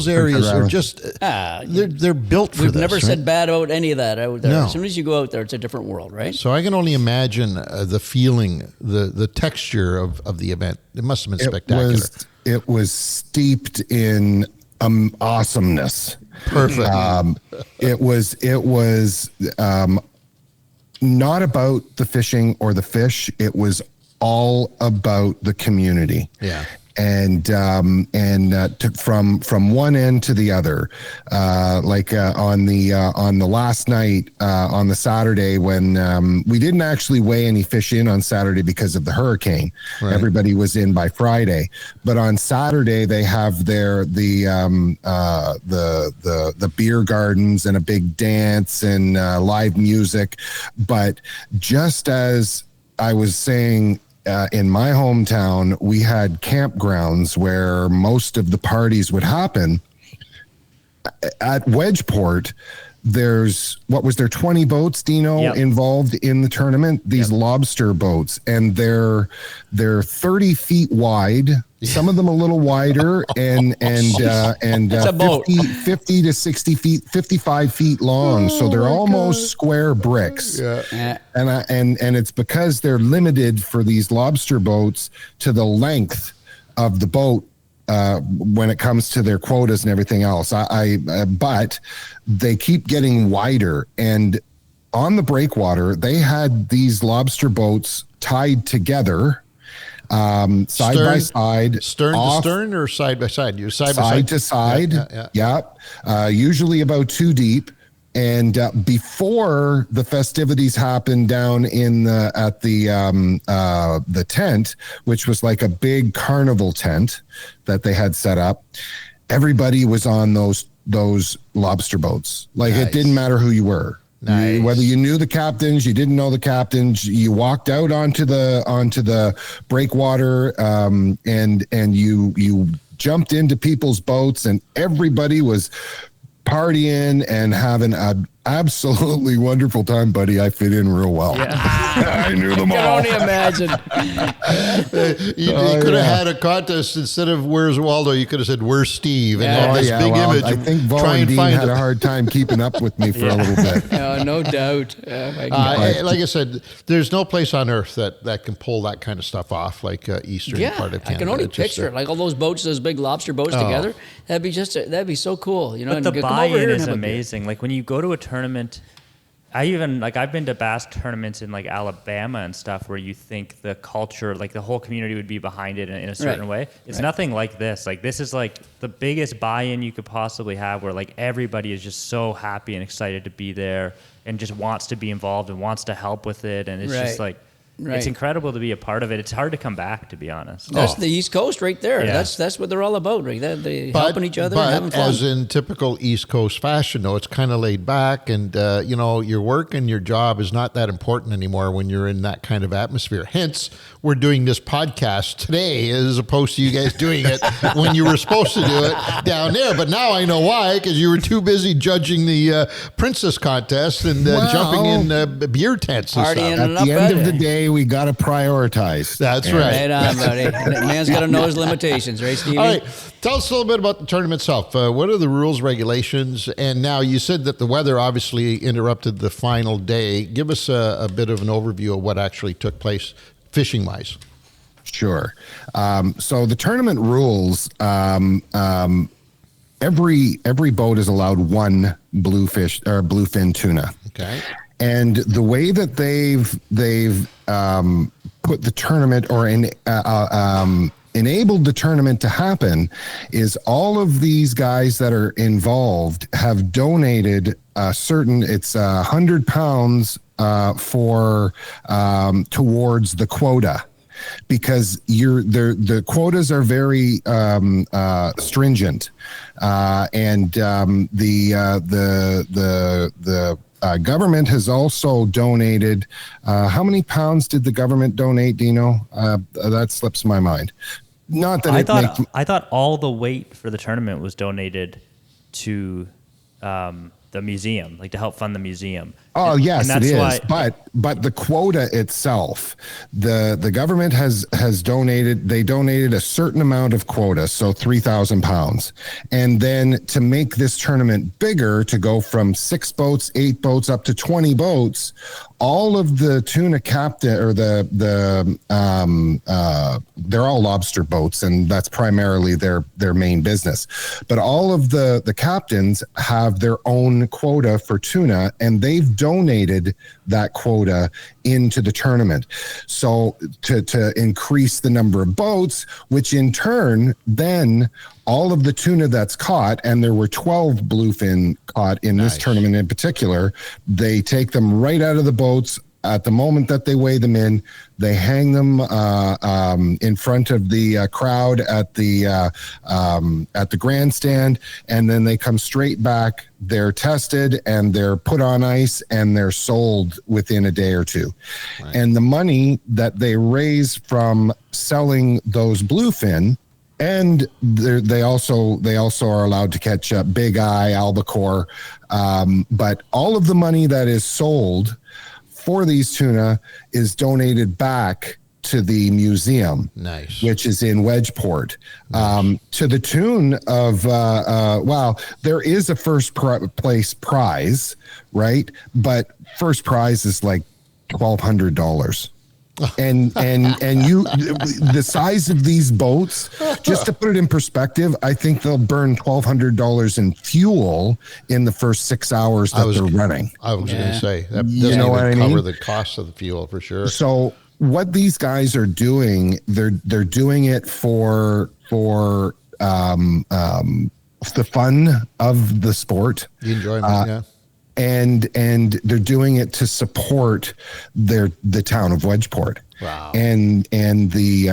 areas are just they're built for We've this. never said bad about any of that out there. No. As soon as you go out there, it's a different world, right? So I can only imagine the feeling, the texture of the event. It must have been spectacular. It was steeped in awesomeness. Perfect. It was not about the fishing or the fish. It was all about the community. Yeah. And from one end to the other, on the last night, on the Saturday when we didn't actually weigh any fish in on Saturday because of the hurricane. Right. Everybody was in by Friday, but on Saturday they have the beer gardens and a big dance and live music. But just as I was saying, in my hometown, we had campgrounds where most of the parties would happen. At Wedgeport, there's 20 boats, Dino, involved in the tournament. These lobster boats, and they're 30 feet wide. Some of them a little wider, and 50 to 60 feet, 55 feet long. So they're almost square bricks. Yeah. And it's because they're limited for these lobster boats to the length of the boat when it comes to their quotas and everything else. But they keep getting wider. And on the breakwater, they had these lobster boats tied together. Side by side, stern to stern, or side by side? You side to side. Yeah. Usually about 2 deep. And before the festivities happened down at the tent, which was like a big carnival tent that they had set up, everybody was on those lobster boats. Like It didn't matter who you were. Nice. Whether you knew the captains, you didn't know the captains, you walked out onto the breakwater, and you jumped into people's boats, and everybody was partying and having absolutely wonderful time, buddy. I fit in real well. Yeah. I knew them I can all. only imagine. You could have had a contest instead of "Where's Waldo." You could have said "Where's Steve?" and had this big image. I think Bo try and and Dean find had it. a hard time keeping up with me for a little bit. No doubt. Oh, my God. Like I said, there's no place on earth that can pull that kind of stuff off, like eastern part of Canada. I can only It's just, picture it, like all those boats, those big lobster boats together. That'd be so cool, you know. But and the come over here buy-in and is have a beer. amazing. Like when you go to a tournament, I've been to bass tournaments in like Alabama and stuff where you think the culture, like the whole community would be behind it in a certain way. It's nothing like this. Like this is like the biggest buy-in you could possibly have, where like everybody is just so happy and excited to be there and just wants to be involved and wants to help with it. And it's just like, it's incredible to be a part of it. It's hard to come back, to be honest. That's the East Coast right there. Yeah. That's what they're all about, right? They're helping each other and having But fun. as in typical East Coast fashion, though, it's kind of laid back, and your work and your job is not that important anymore when you're in that kind of atmosphere. Hence, we're doing this podcast today as opposed to you guys doing it when you were supposed to do it down there. But now I know why, because you were too busy judging the princess contest and jumping in beer tents and Partying stuff. and At the end of the buddy. day, we got to prioritize. That's right. Right on, buddy. That man's got to know his limitations, right, Stevie? All right, tell us a little bit about the tournament itself. What are the rules, regulations? And now you said that the weather obviously interrupted the final day. Give us a bit of an overview of what actually took place fishing-wise. Sure. So the tournament rules, every boat is allowed one bluefin tuna. Okay. And the way that they've put the tournament or enabled the tournament to happen is all of these guys that are involved have donated it's 100 pounds for towards the quota, because the quotas are very stringent, and the government has also donated. How many pounds did the government donate? Do you know? That slips my mind. Not that I thought all the weight for the tournament was donated to the museum, like to help fund the museum. Oh, yes, and it that's is. why, But the quota itself, the government has donated. They donated a certain amount of quota, so 3,000 pounds, and then to make this tournament bigger, to go from 6 boats, 8 boats, up to 20 boats, all of the tuna captain or they're all lobster boats, and that's primarily their main business. But all of the captains have their own quota for tuna, and they've donated that quota into the tournament. So to increase the number of boats, which in turn then all of the tuna that's caught, and there were 12 bluefin caught in this tournament in particular, they take them right out of the boats. At the moment that they weigh them in, they hang them in front of the crowd at the grandstand, and then they come straight back. They're tested and they're put on ice and they're sold within a day or two. Right. And the money that they raise from selling those bluefin, and they also are allowed to catch big eye, albacore, but all of the money that is sold for these tuna is donated back to the museum, which is in Wedgeport, to the tune of, there is a first place prize, right? But first prize is like $1,200. And you, the size of these boats, just to put it in perspective, I think they'll burn $1,200 in fuel in the first 6 hours that they're running. I was going to say that doesn't even cover the cost of the fuel for sure. So what these guys are doing, they're doing it for the fun of the sport, the enjoyment, and they're doing it to support the town of Wedgeport. Wow. And the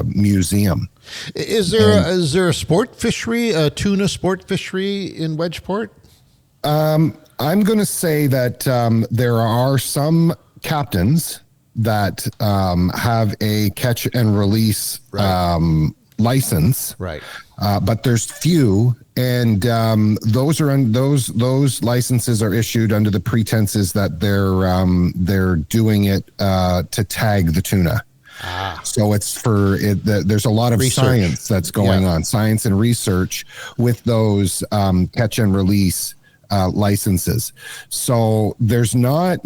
museum. Is there a sport fishery, a tuna sport fishery in Wedgeport? I'm going to say that there are some captains that have a catch and release license, Right. but there's few, and those licenses are issued under the pretenses that they're doing it to tag the tuna. So it's there's a lot of Research. science that's going on, science and research with those catch and release licenses. So there's not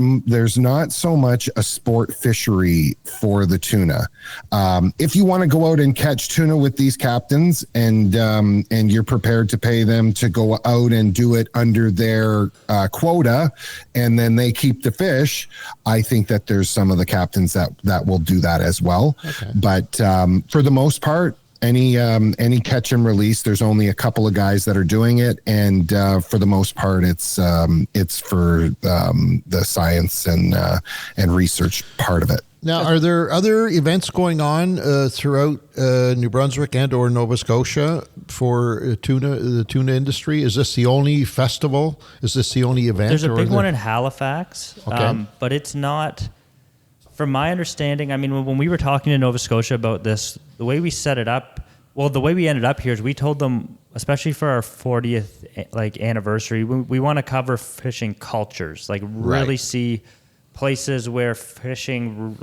so much a sport fishery for the tuna. If you want to go out and catch tuna with these captains and you're prepared to pay them to go out and do it under their quota, and then they keep the fish, I think that there's some of the captains that will do that as well. Okay. But for the most part, any catch and release, there's only a couple of guys that are doing it, and for the most part, it's for the science and research part of it. Now, are there other events going on throughout New Brunswick and or Nova Scotia for the tuna industry? Is this the only festival? Is this the only event? There's a big one in Halifax, but it's not. From my understanding, I mean, when we were talking to Nova Scotia about this, the way we set it up, the way we ended up here is we told them, especially for our 40th anniversary, we want to cover fishing cultures, really see places where fishing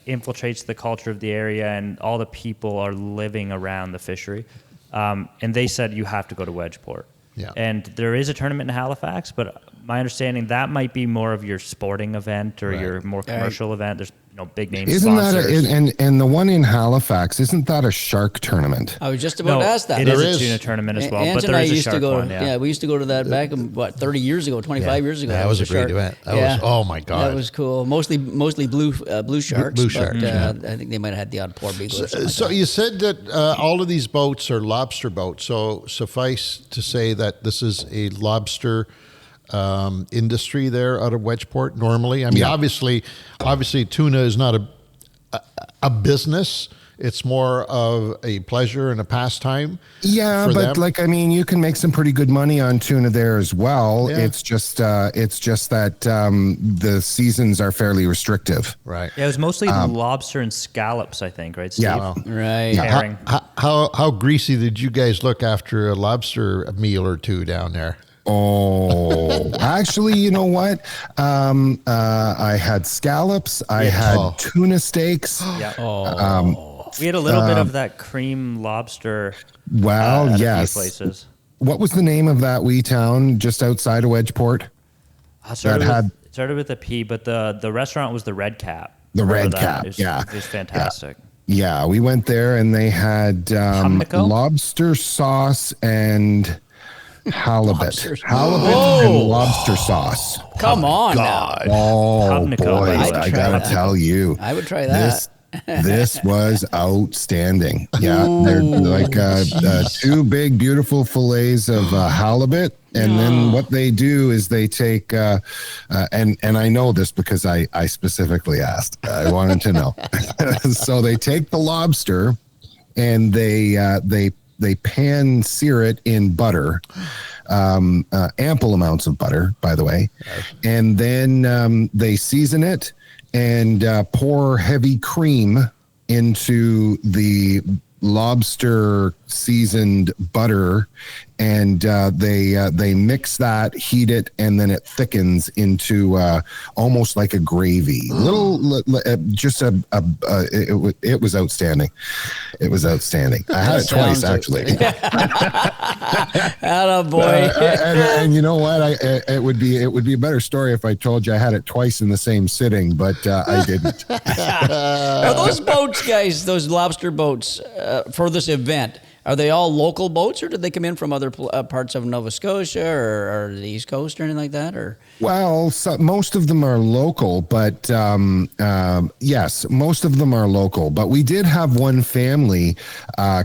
infiltrates the culture of the area and all the people are living around the fishery. And they said you have to go to Wedgeport. Yeah. And there is a tournament in Halifax, but my understanding that might be more of your sporting event or your more commercial event. There's big name sponsors. And the one in Halifax, isn't that a shark tournament? I was just about to ask that. It is a tuna tournament as well, but there is a shark one. Yeah, we used to go to that back 30 years ago, 25 years ago. That was a great event. That was, oh my God. That was cool. Mostly blue sharks. Blue sharks. I think they might have had the odd poor beagle. So you said that all of these boats are lobster boats. So suffice to say that this is a lobster industry there out of Wedgeport normally. I mean, obviously tuna is not a business. It's more of a pleasure and a pastime. Yeah, but them. You can make some pretty good money on tuna there as well. Yeah. It's just that the seasons are fairly restrictive. Right. Yeah, it was mostly lobster and scallops, I think, right, Steve? Yeah. Right. Yeah. How greasy did you guys look after a lobster meal or two down there? Oh, actually, you know what? I had scallops. I had tuna steaks. Yeah. We had a little bit of that cream lobster. Well, at yes. A few places. What was the name of that wee town just outside of Wedgeport? It started with a P, but the restaurant was the Red Cap. The Red Cap, it was fantastic. Yeah, we went there and they had lobster sauce and halibut and lobster sauce. Come on, God. Oh boy, I gotta tell you, I would try that. This was outstanding. Yeah, they're like two big, beautiful fillets of halibut, and then what they do is they take and I know this because I specifically asked. I wanted to know. So they take the lobster and they pan sear it in butter, ample amounts of butter, by the way, and then they season it and pour heavy cream into the lobster seasoned butter, and they mix that, heat it, and then it thickens into almost like a gravy. It was outstanding. It was outstanding. I had it twice actually. Attaboy. And you know what? It would be a better story if I told you I had it twice in the same sitting, but I didn't. Are those boats, guys? Those lobster boats for this event? Are they all local boats, or did they come in from other parts of Nova Scotia or the East Coast or anything like that? Or well, most of them are local, but yes, most of them are local. But we did have one family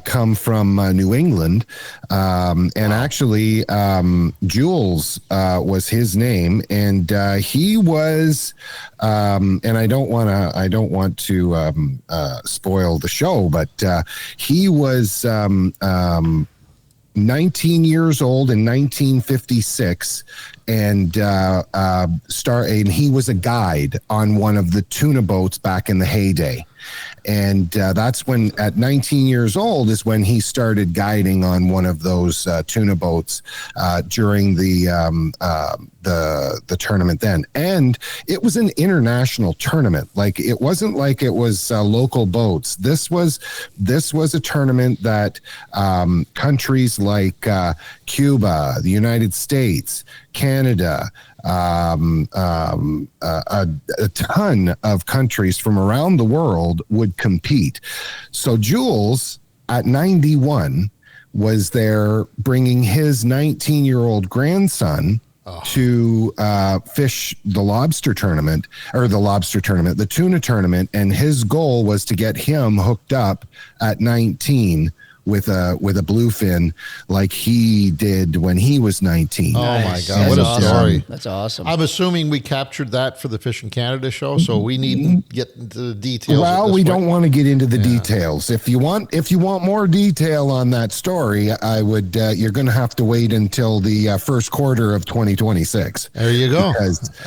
come from New England, and actually, Jules was his name, and he was. And I don't want to spoil the show, but he was 19 years old in 1956, and he was a guide on one of the tuna boats back in the heyday. And that's when, at 19 years old, is when he started guiding on one of those tuna boats during the tournament then. And it was an international tournament. Like, it wasn't like it was local boats. This was a tournament that countries like Cuba, the United States, Canada, a ton of countries from around the world would compete. So Jules, at 91, was there bringing his 19-year-old grandson to fish the tuna tournament, and his goal was to get him hooked up at 19 with a bluefin like he did when he was 19. Oh my God, That's what a awesome. story. That's awesome. I'm assuming we captured that for the Fishing Canada show, so we needn't get into the details. Well, we don't want to get into the details. If you want more detail on that story, I would. You're going to have to wait until the first quarter of 2026. There you go.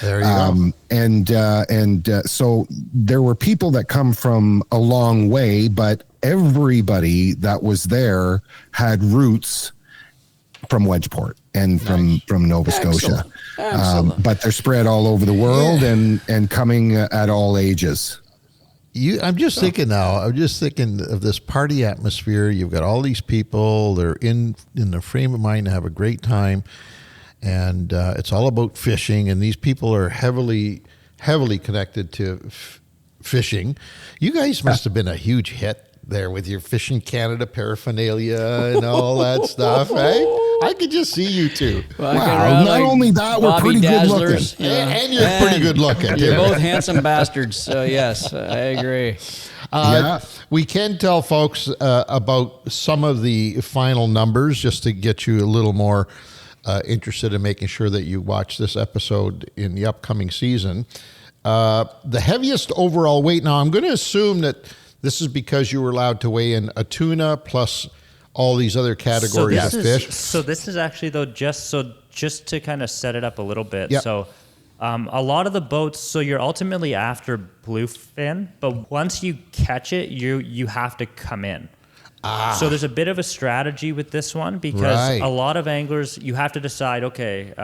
There you go. And so there were people that come from a long way, but everybody that was there had roots from Wedgeport and from Nova Scotia. But they're spread all over the world and coming at all ages. I'm just thinking of this party atmosphere. You've got all these people. They're in the frame of mind to have a great time, and it's all about fishing. And these people are heavily connected to fishing. You guys must have been a huge hit there with your Fishing Canada paraphernalia and all that stuff, eh? I could just see you two. Well, wow, not only that, we're pretty good looking. And you're pretty good looking, too. You're both handsome bastards, so yes, I agree. We can tell folks about some of the final numbers just to get you a little more interested in making sure that you watch this episode in the upcoming season. The heaviest overall weight, now I'm going to assume that this is because you were allowed to weigh in a tuna plus all these other categories of fish. So this is actually, though, just to kind of set it up a little bit. Yep. So a lot of the boats, so you're ultimately after bluefin, but once you catch it, you have to come in. So there's a bit of a strategy with this one because a lot of anglers, you have to decide, okay,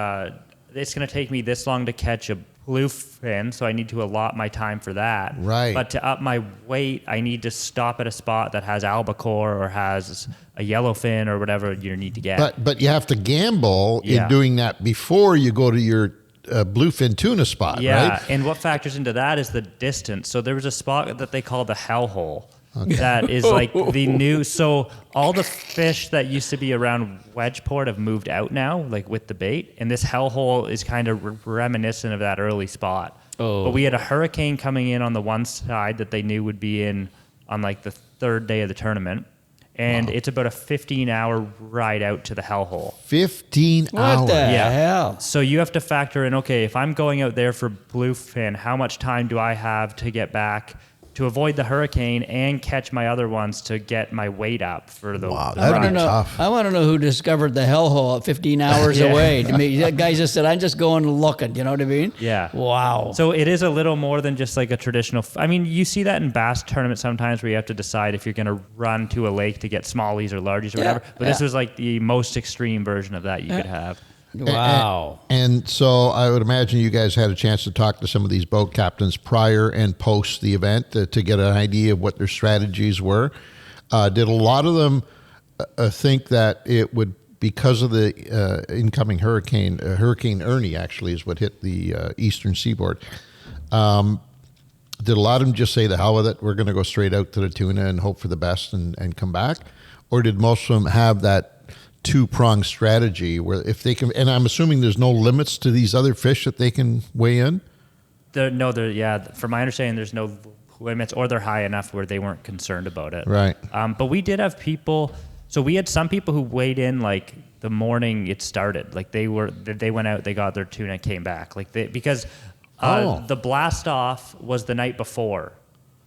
it's going to take me this long to catch a bluefin, so I need to allot my time for that. Right. But to up my weight, I need to stop at a spot that has albacore or has a yellowfin or whatever you need to get. But you have to gamble in doing that before you go to your bluefin tuna spot, right? And what factors into that is the distance. So there was a spot that they call the hellhole. Okay. That is like the new, so all the fish that used to be around Wedgeport have moved out now, like with the bait, and this hellhole is kind of reminiscent of that early spot. But we had a hurricane coming in on the one side that they knew would be in on like the third day of the tournament, and it's about a 15-hour ride out to the hellhole. 15 hours? What the hell? So you have to factor in, okay, if I'm going out there for bluefin, how much time do I have to get back to avoid the hurricane and catch my other ones to get my weight up for the that'd be tough. I want to know who discovered the hellhole at 15 hours away. To me, that guy just said, I'm just going looking. You know what I mean? Yeah. Wow. So it is a little more than just like a traditional. I mean, you see that in bass tournaments sometimes where you have to decide if you're going to run to a lake to get smallies or largies or whatever. But this was like the most extreme version of that you could have. Wow. And so I would imagine you guys had a chance to talk to some of these boat captains prior and post the event to get an idea of what their strategies were. Did a lot of them think that it would, because of the incoming hurricane, Hurricane Ernie actually is what hit the eastern seaboard. Did a lot of them just say, the hell with it, we're going to go straight out to the tuna and hope for the best and come back? Or did most of them have that two-pronged strategy where if they can, and I'm assuming there's no limits to these other fish that they can weigh in? From my understanding, there's no limits, or they're high enough where they weren't concerned about it. Right. But we did have people, so we had some people who weighed in like the morning it started. Like they went out, they got their tuna, came back. Because the blast off was the night before,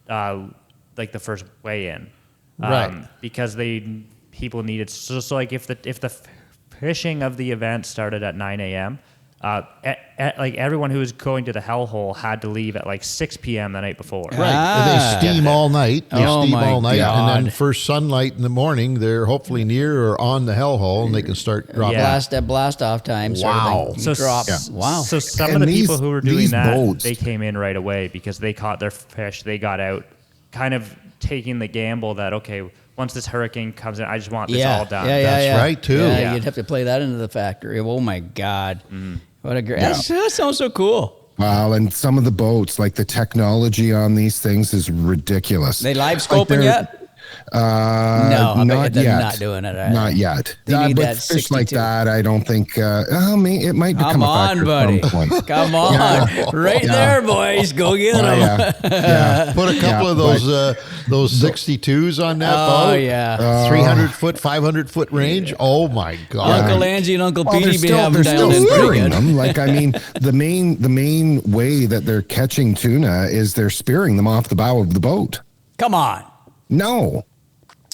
like the first weigh in. Right. Because people needed, so like if the fishing of the event started at 9 a.m., Like everyone who was going to the hellhole had to leave at like 6 p.m. the night before. Right. And they steam all night. They Oh, steam my all night. God. And then first sunlight in the morning, they're hopefully near or on the hellhole and they can start dropping. Blast off time. Wow. So drop. Yeah. Wow. So some And of the these- people who were doing these that, boats- they came in right away because they caught their fish. They got out, kind of taking the gamble that, okay, once this hurricane comes in, I just want this all done. That's right, too. Yeah, Yeah. you'd have to play that into the factory. Oh my God. What a great. That sounds so cool. Wow, and some of the boats, like the technology on these things is ridiculous. They live Like scoping they're- yet? No, I bet not they're yet. not doing it. Not yet. They need But that fish like 62. that, I don't think. It might become Come a on, factor buddy. at some point. Come on. Right there, boys. Go get them. Yeah. Put a couple of those 62s on that boat. Oh, yeah. 300 foot, 500 foot range. Oh my God. Uncle Angie and Uncle Well, Petey be having they're down still in pretty spearing good. them. Like, I mean, the main way that they're catching tuna is they're spearing them off the bow of the boat. Come on. No.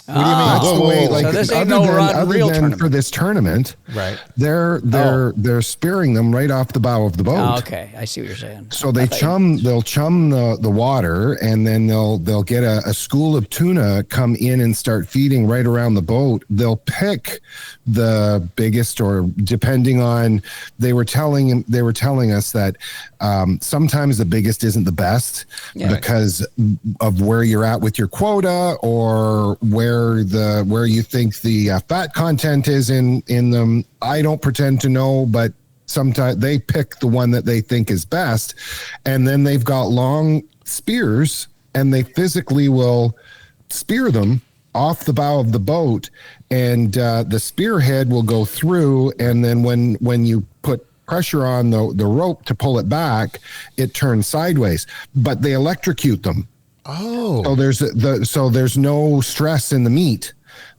What do you mean? That's Whoa, the whoa, way. whoa. Like, So this ain't other no than, rod and other reel than tournament. for this tournament, Right. they're spearing them right off the bow of the boat. Oh, okay. I see what you're saying. So they'll chum the water, and then they'll get a school of tuna come in and start feeding right around the boat. They'll pick the biggest, or depending on, they were telling us that sometimes the biggest isn't the best because of where you're at with your quota, or where you think the fat content is in them. I don't pretend to know, but sometimes they pick the one that they think is best, and then they've got long spears, and they physically will spear them off the bow of the boat, and the spearhead will go through, and then when you put pressure on the rope to pull it back, it turns sideways, but they electrocute them. Oh. So there's no stress in the meat,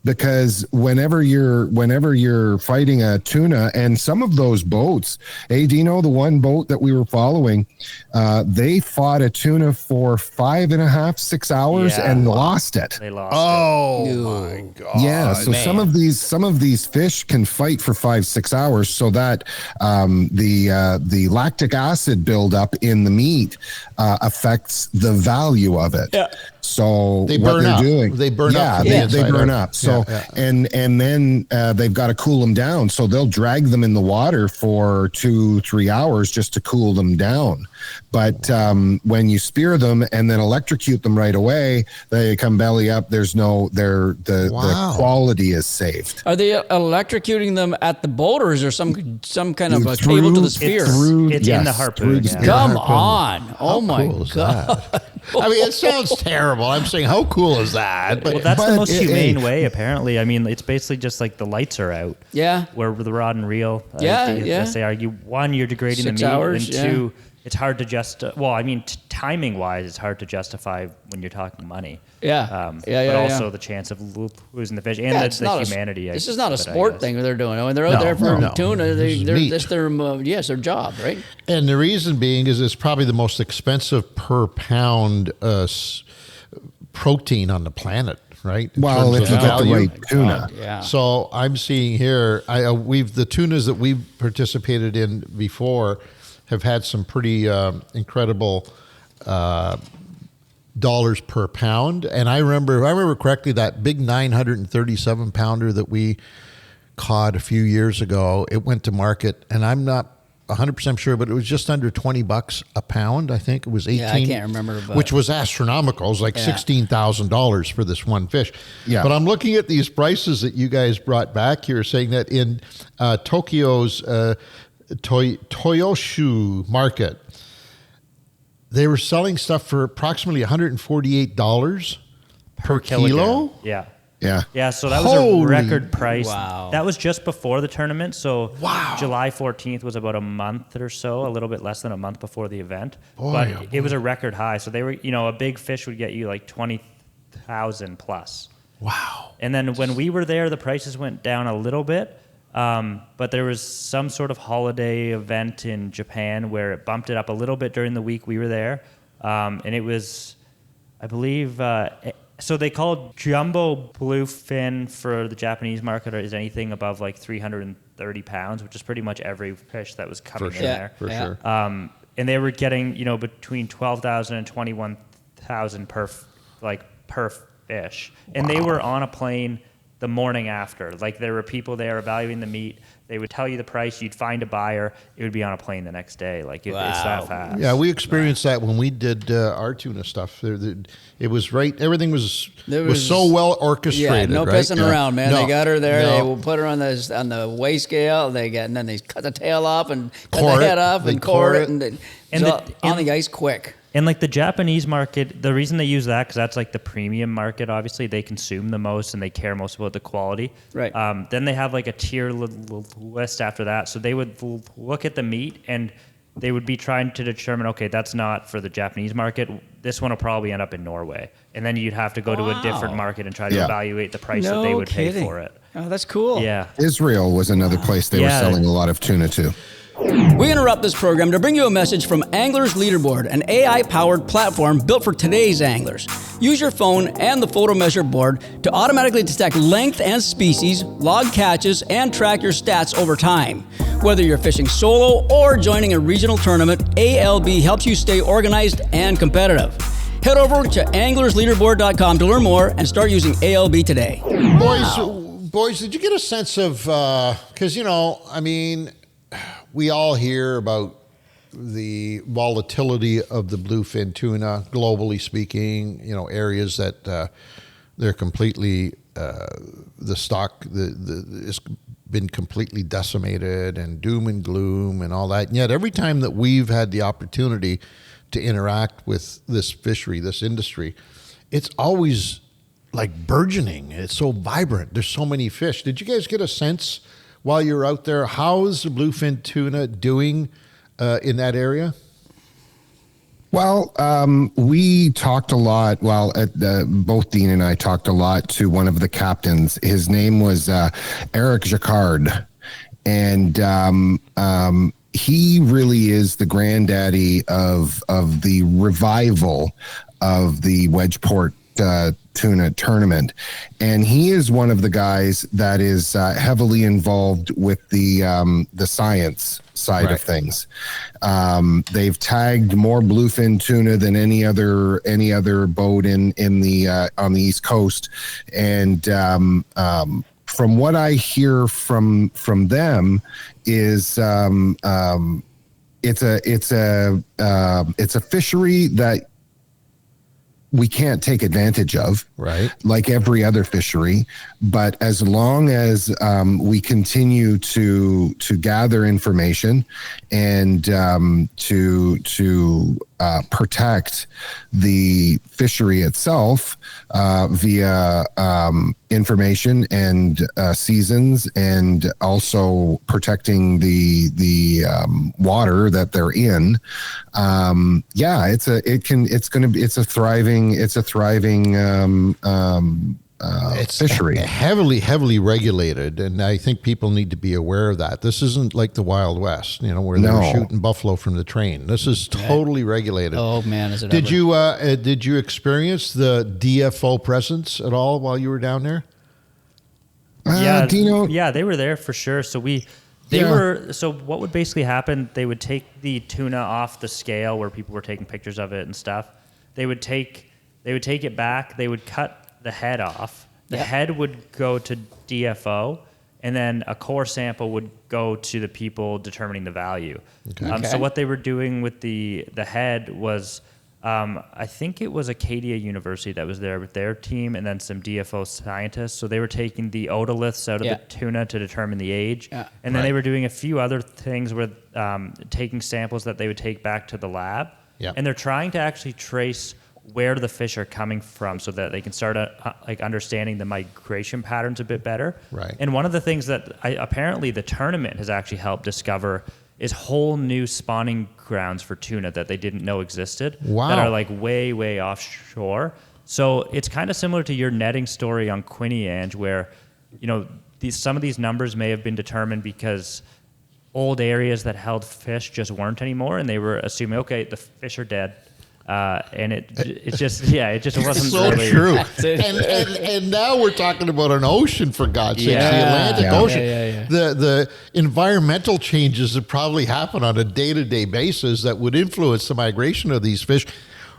because whenever you're fighting a tuna, and some of those boats, hey, do you know the one boat that we were following, they fought a tuna for 5.5, 6 hours and lost it. They lost My God. Yeah, so some of these fish can fight for 5-6 hours, so that the lactic acid buildup in the meat affects the value of it. Yeah. So They what burn they're up. doing, They burn up from the they inside burn out. up. So Yeah, and then they've got to cool them down. So they'll drag them in the water for 2-3 hours just to cool them down. But when you spear them and then electrocute them right away, they come belly up. There's no the quality is saved. Are they electrocuting them at the boat, or is there some kind of a Through- cable to the sphere? It's in the harpoon, through the yeah. spear Come harpoon. on. Oh, my Cool is God. that? I mean, it sounds terrible. I'm saying, how cool is that? Well, that's the But most it- humane hey. way, apparently. I mean, it's basically just like the lights are out. Yeah. Where the rod and reel, Yeah. they are. One, you're degrading 6 the meat, hours, and two, it's hard to timing wise, it's hard to justify when you're talking money. Yeah. But also the chance of losing the fish and it's the not humanity. This is not a of it, I sport guess. thing they're doing. When they're out there for no. tuna, This is meat. that's their job, right? And the reason being is it's probably the most expensive per pound protein on the planet, right? In Well, terms if of you get the value. right tuna. Yeah. So I'm seeing here, the tunas that we've participated in before have had some pretty incredible dollars per pound. And I remember correctly, that big 937 pounder that we caught a few years ago, it went to market, and I'm not 100% sure, but it was just under $20 a pound. I think it was 18. Yeah, I can't remember, but- which was astronomical. It was like $16,000 for this one fish. Yeah. But I'm looking at these prices that you guys brought back here, saying that in Tokyo's Toyoshu market, they were selling stuff for approximately $148 per kilo. Kilogram. Yeah. Yeah. Yeah, so that was Holy- a record price. Wow. That was just before the tournament. So July 14th was about a month or so, a little bit less than a month before the event. But it was a record high. So they were, a big fish would get you like 20,000 plus. Wow. And then when we were there, the prices went down a little bit. But there was some sort of holiday event in Japan where it bumped it up a little bit during the week we were there. And it was, I believe, so they called jumbo bluefin for the Japanese market is anything above like 300 30 pounds, which is pretty much every fish that was coming in there. For sure. And they were getting, between 12,000 and 21,000 per fish. And they were on a plane the morning after. Like, there were people there evaluating the meat. They would tell you the price. You'd find a buyer. It would be on a plane the next day. Like, it's that fast. Yeah, we experienced that when we did our tuna stuff. It was right. Everything was so well orchestrated. Yeah, no right? pissing around, man. No, They got her there. no. They will put her on the weigh scale. And then they cut the tail off and cut Core the it. head off They and core it. And On the ice quick. And like the Japanese market, the reason they use that, because that's like the premium market, obviously, they consume the most and they care most about the quality. Right. Then they have like a tier list after that. So they would look at the meat and they would be trying to determine, okay, that's not for the Japanese market. This one will probably end up in Norway. And then you'd have to go to a different market and try to evaluate the price that they would pay for it. Oh, that's cool. Yeah. Israel was another place they were selling a lot of tuna to. We interrupt this program to bring you a message from Anglers Leaderboard, an AI-powered platform built for today's anglers. Use your phone and the photo measure board to automatically detect length and species, log catches, and track your stats over time. Whether you're fishing solo or joining a regional tournament, ALB helps you stay organized and competitive. Head over to anglersleaderboard.com to learn more and start using ALB today. Boys, did you get a sense of, because, we all hear about the volatility of the bluefin tuna, globally speaking, areas that they're completely, the stock has been completely decimated and doom and gloom and all that. And yet every time that we've had the opportunity to interact with this fishery, this industry, it's always like burgeoning. It's so vibrant. There's so many fish. Did you guys get a sense while you're out there, how's the bluefin tuna doing in that area? Well, we talked a lot. Well, both Dean and I talked a lot to one of the captains. His name was Eric Jacquard, and he really is the granddaddy of the revival of the Wedgeport tuna tournament, and he is one of the guys that is heavily involved with the science side of things. They've tagged more bluefin tuna than any other boat in the on the East Coast, and from what I hear from them is it's a fishery that we can't take advantage of, right? Like every other fishery. But as long as we continue to gather information and to protect the fishery itself via information and seasons, and also protecting the water that they're in, it's a thriving it's fishery. Heavily regulated, and I think people need to be aware of that. This isn't like the Wild West, where they were shooting buffalo from the train. This is totally regulated. Oh man, is it Did you experience the DFO presence at all while you were down there? Dino? Yeah, they were there for sure. So so what would basically happen, they would take the tuna off the scale where people were taking pictures of it and stuff. They would take it back, they would cut the head off. The head would go to DFO, and then a core sample would go to the people determining the value. Okay. So what they were doing with the head was, I think it was Acadia University that was there with their team, and then some DFO scientists. So they were taking the otoliths out of the tuna to determine the age. Yeah. And then they were doing a few other things with taking samples that they would take back to the lab. Yeah. And they're trying to actually trace where the fish are coming from so that they can start understanding the migration patterns a bit better. Right. And one of the things that apparently the tournament has actually helped discover is whole new spawning grounds for tuna that they didn't know existed. Wow. That are like way, way offshore. So it's kind of similar to your netting story on Quinny, Ange, where, some of these numbers may have been determined because old areas that held fish just weren't anymore, and they were assuming, okay, the fish are dead. And it just wasn't so really true. And now we're talking about an ocean, for God's sake, the Atlantic Ocean. The environmental changes that probably happen on a day-to-day basis that would influence the migration of these fish,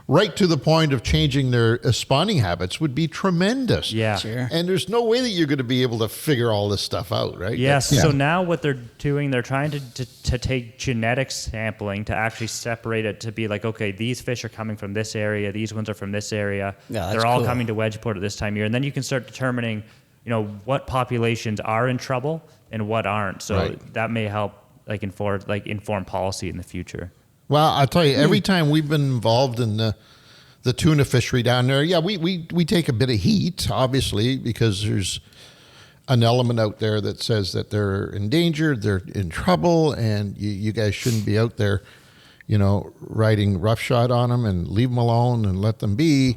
right to the point of changing their spawning habits, would be tremendous. Yeah. Sure. And there's no way that you're going to be able to figure all this stuff out, right? Yes. So now what they're doing, they're trying to take genetic sampling to actually separate it to be like, okay, these fish are coming from this area, these ones are from this area. Yeah, they're all coming to Wedgeport at this time of year. And then you can start determining, what populations are in trouble and what aren't. So that may help inform policy in the future. Well, I'll tell you, every time we've been involved in the tuna fishery down there, we take a bit of heat, obviously, because there's an element out there that says that they're endangered, they're in trouble, and you guys shouldn't be out there, riding roughshod on them, and leave them alone and let them be.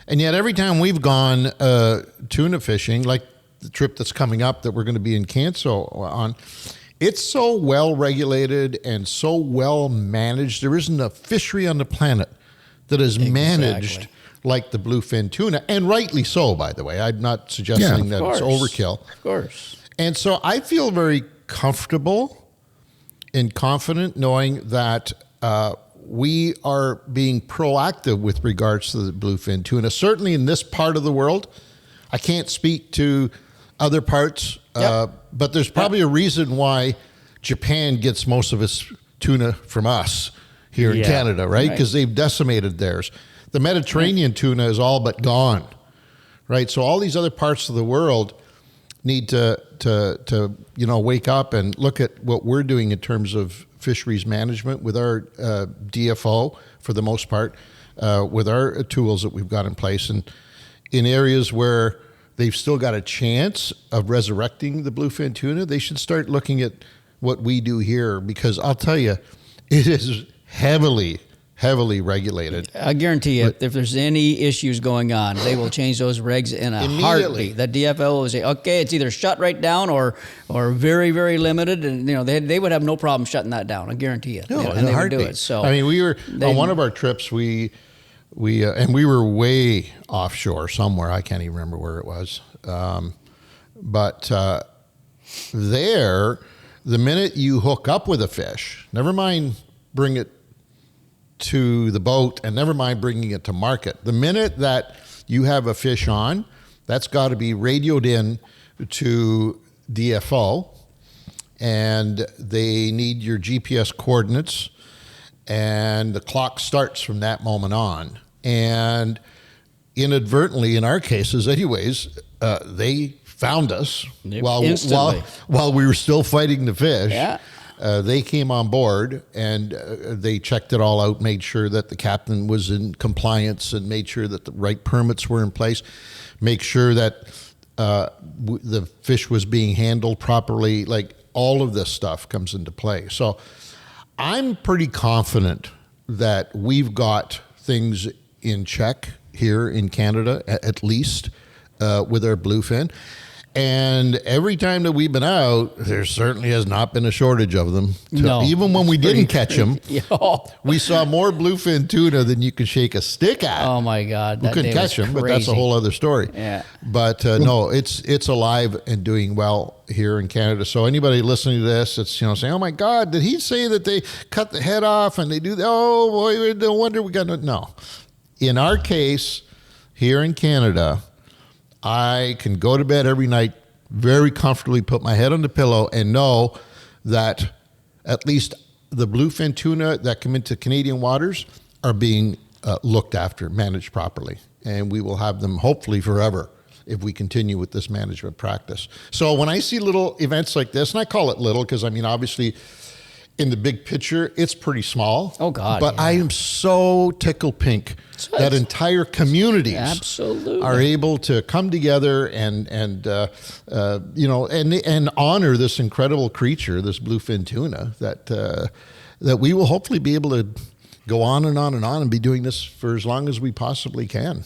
And yet every time we've gone tuna fishing, like the trip that's coming up that we're going to be in Canso on, it's so well regulated and so well managed. There isn't a fishery on the planet that is managed like the bluefin tuna, and rightly so, by the way. I'm not suggesting that it's overkill. Of course. And so I feel very comfortable and confident knowing that we are being proactive with regards to the bluefin tuna. Certainly in this part of the world, I can't speak to other parts, but there's probably a reason why Japan gets most of its tuna from us here in Canada, right? Because they've decimated theirs. The Mediterranean tuna is all but gone, right? So all these other parts of the world need to wake up and look at what we're doing in terms of fisheries management with our DFO, for the most part, with our tools that we've got in place, and in areas where they've still got a chance of resurrecting the bluefin tuna, they should start looking at what we do here, because I'll tell you, it is heavily regulated. I guarantee you, if there's any issues going on, they will change those regs in a heartbeat. The DFL will say, okay, it's either shut right down or very, very limited, and they would have no problem shutting that down. I guarantee you. No, and they would do it. So I mean, we were on one of our trips. We were way offshore somewhere. I can't even remember where it was. But there, the minute you hook up with a fish, never mind bring it to the boat and never mind bringing it to market. The minute that you have a fish on, that's got to be radioed in to DFO, and they need your GPS coordinates, and the clock starts from that moment on. And inadvertently, in our cases anyways, they found us while we were still fighting the fish. Yeah. They came on board and they checked it all out, made sure that the captain was in compliance, and made sure that the right permits were in place, make sure that the fish was being handled properly. Like, all of this stuff comes into play. So I'm pretty confident that we've got things in check here in Canada, at least with our bluefin. And every time that we've been out, there certainly has not been a shortage of them. No, even when we didn't catch them, Oh. we saw more bluefin tuna than you could shake a stick at. Oh my God. We couldn't catch them, but that's a whole other story. Yeah. But no, it's alive and doing well here in Canada. So anybody listening to this, it's saying, "Oh my God, did he say that they cut the head off and they do that? Oh boy, no wonder we got no." In our case, here in Canada, I can go to bed every night very comfortably, put my head on the pillow, and know that at least the bluefin tuna that come into Canadian waters are being looked after, managed properly. And we will have them hopefully forever if we continue with this management practice. So when I see little events like this, and I call it little because, I mean, obviously in the big picture, it's pretty small. Oh, God. But yeah. I am so tickled pink that entire communities Absolutely. are able to come together and honor this incredible creature, this bluefin tuna, that we will hopefully be able to go on and on and on and be doing this for as long as we possibly can.